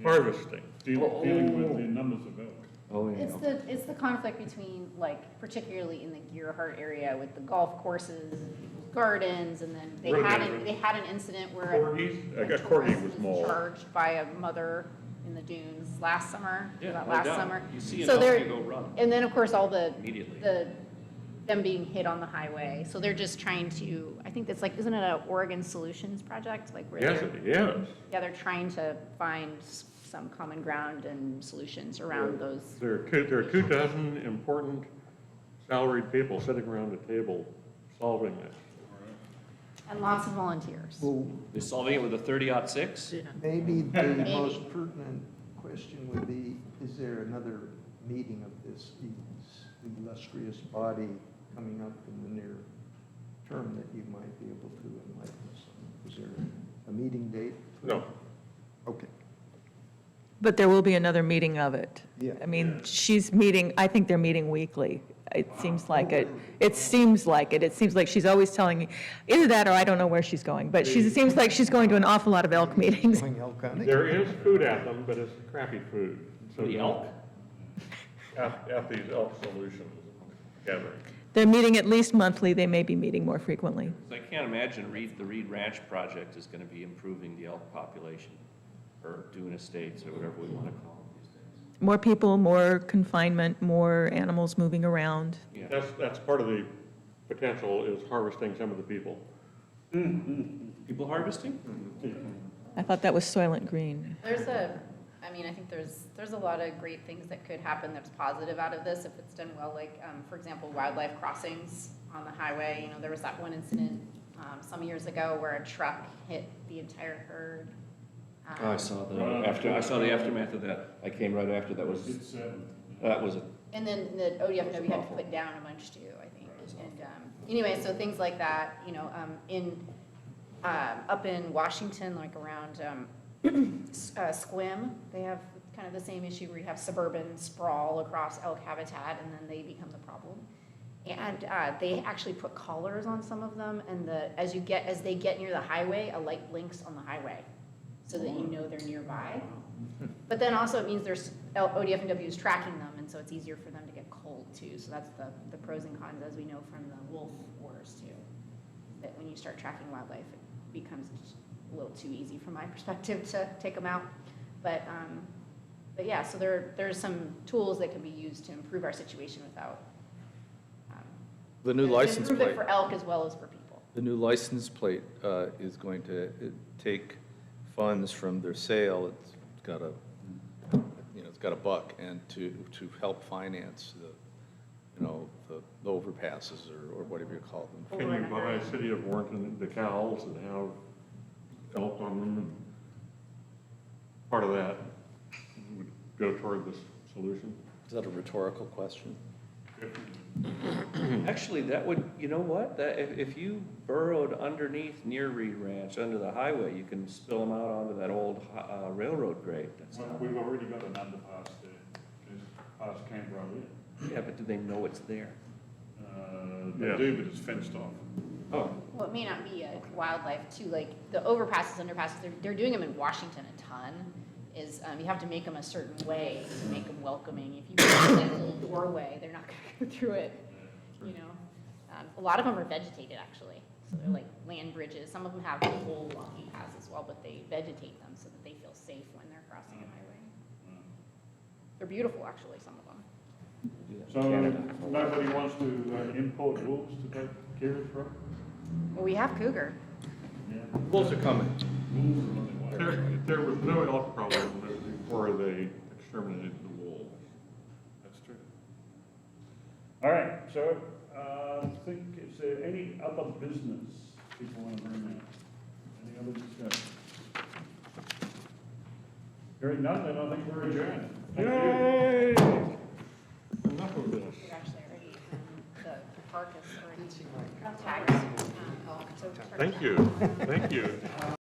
C: Dealing with the numbers of elk.
G: Oh,
A: It's the conflict between, like, particularly in the Gearhart area with the golf courses and people's gardens, and then they had an incident where
E: Corgis,
A: a
E: a corgi
A: tourist
E: was
A: was
E: mauled.
A: charged by a mother in the dunes last summer,
G: Yeah,
A: about
G: no
A: last
G: doubt.
A: summer.
G: You see an
A: So
G: elk,
A: they're-
G: you go run.
A: And then, of course, all the,
G: Immediately.
A: them being hit on the highway, so they're just trying to, I think it's like, isn't it a Oregon Solutions project, like where
E: Yes,
A: they're,
E: it is.
A: yeah, they're trying to find some common ground and solutions around those.
E: There are 24 important salaried people sitting around the table solving this.
A: And lots of volunteers.
H: Well,
G: They're solving it with a 30-06?
H: maybe the most pertinent question would be, is there another meeting of this illustrious body coming up in the near term that you might be able to enlighten us on? Is there a meeting date?
E: No.
H: Okay.
N: But there will be another meeting of it.
H: Yeah.
N: I mean, she's meeting, I think they're meeting weekly. It seems like it. It seems like it. It seems like she's always telling me, either that or I don't know where she's going. But it seems like she's going to an awful lot of elk meetings.
H: Going elk hunting?
E: There is food at them, but it's crappy food. So
G: The elk?
E: At these elk solutions gathering.
N: They're meeting at least monthly. They may be meeting more frequently.
G: I can't imagine the Reed Ranch project is going to be improving the elk population, or Dune Estates, or whatever we want to call them these days.
N: More people, more confinement, more animals moving around.
G: Yeah.
E: That's part of the potential, is harvesting some of the people.
G: People harvesting?
N: I thought that was Soylent Green.
A: I mean, I think there's a lot of great things that could happen that's positive out of this if it's done well, like, for example, wildlife crossings on the highway. You know, there was that one incident some years ago where a truck hit the entire herd.
G: Oh, I saw I saw the aftermath of that. I came right after, that was a,
A: And then the ODFW had to put down a bunch too, I think. And anyway, so things like that, you know, up in Washington, like around Squim, they have kind of the same issue where you have suburban sprawl across elk habitat, and then they become the problem. And they actually put collars on some of them, and as they get near the highway, a light blinks on the highway, so that you know they're nearby. But then also it means ODFW is tracking them, and so it's easier for them to get cold too. So that's the pros and cons, as we know from the wolf wars too. That when you start tracking wildlife, it becomes a little too easy from my perspective to take them out. But yeah, so there's some tools that can be used to improve our situation without.
L: The new license
A: Improve it
L: plate,
A: for elk as well as for people.
L: the new license plate is going to take funds from their sale. It's got a, it's got a buck, and to help finance the overpasses or whatever you call them.
E: Can you buy City of Warrenton decals that have elk on them? And part of that would go toward this solution.
L: Is that a rhetorical question?
G: actually, that would, you know what? That, if you burrowed underneath near Reed Ranch, under the highway, you can spill them out onto that old railroad grade. That's
C: Well,
G: not,
C: we've already got an underpass there, just past Canberra Lane.
G: yeah, but do they know it's there?
C: They
E: Yeah.
C: do, but it's fenced off.
G: Oh,
A: Well, it may not be a wildlife too, like the overpasses, underpasses, they're doing them in Washington a ton, is you have to make them a certain way to make them welcoming. If you put like a little doorway, they're not gonna go through it, you know? A lot of them are vegetated actually, so they're like land bridges. Some of them have whole walking paths as well, but they vegetate them so that they feel safe when they're crossing a highway. They're beautiful, actually, some of them.
C: So nobody wants to import wolves to take care of from?
A: Well, we have cougar.
B: Wolves are coming.
E: There was no elk problem before they exterminated the wolves.
C: That's true. All right, so I think, is there any other business people want to bring up? Any other discussion? Hearing none, then I think we're adjourned. Thank you.
E: Yay! Enough of this.
A: Actually, already, the park is already tagged.
E: Thank you, thank you.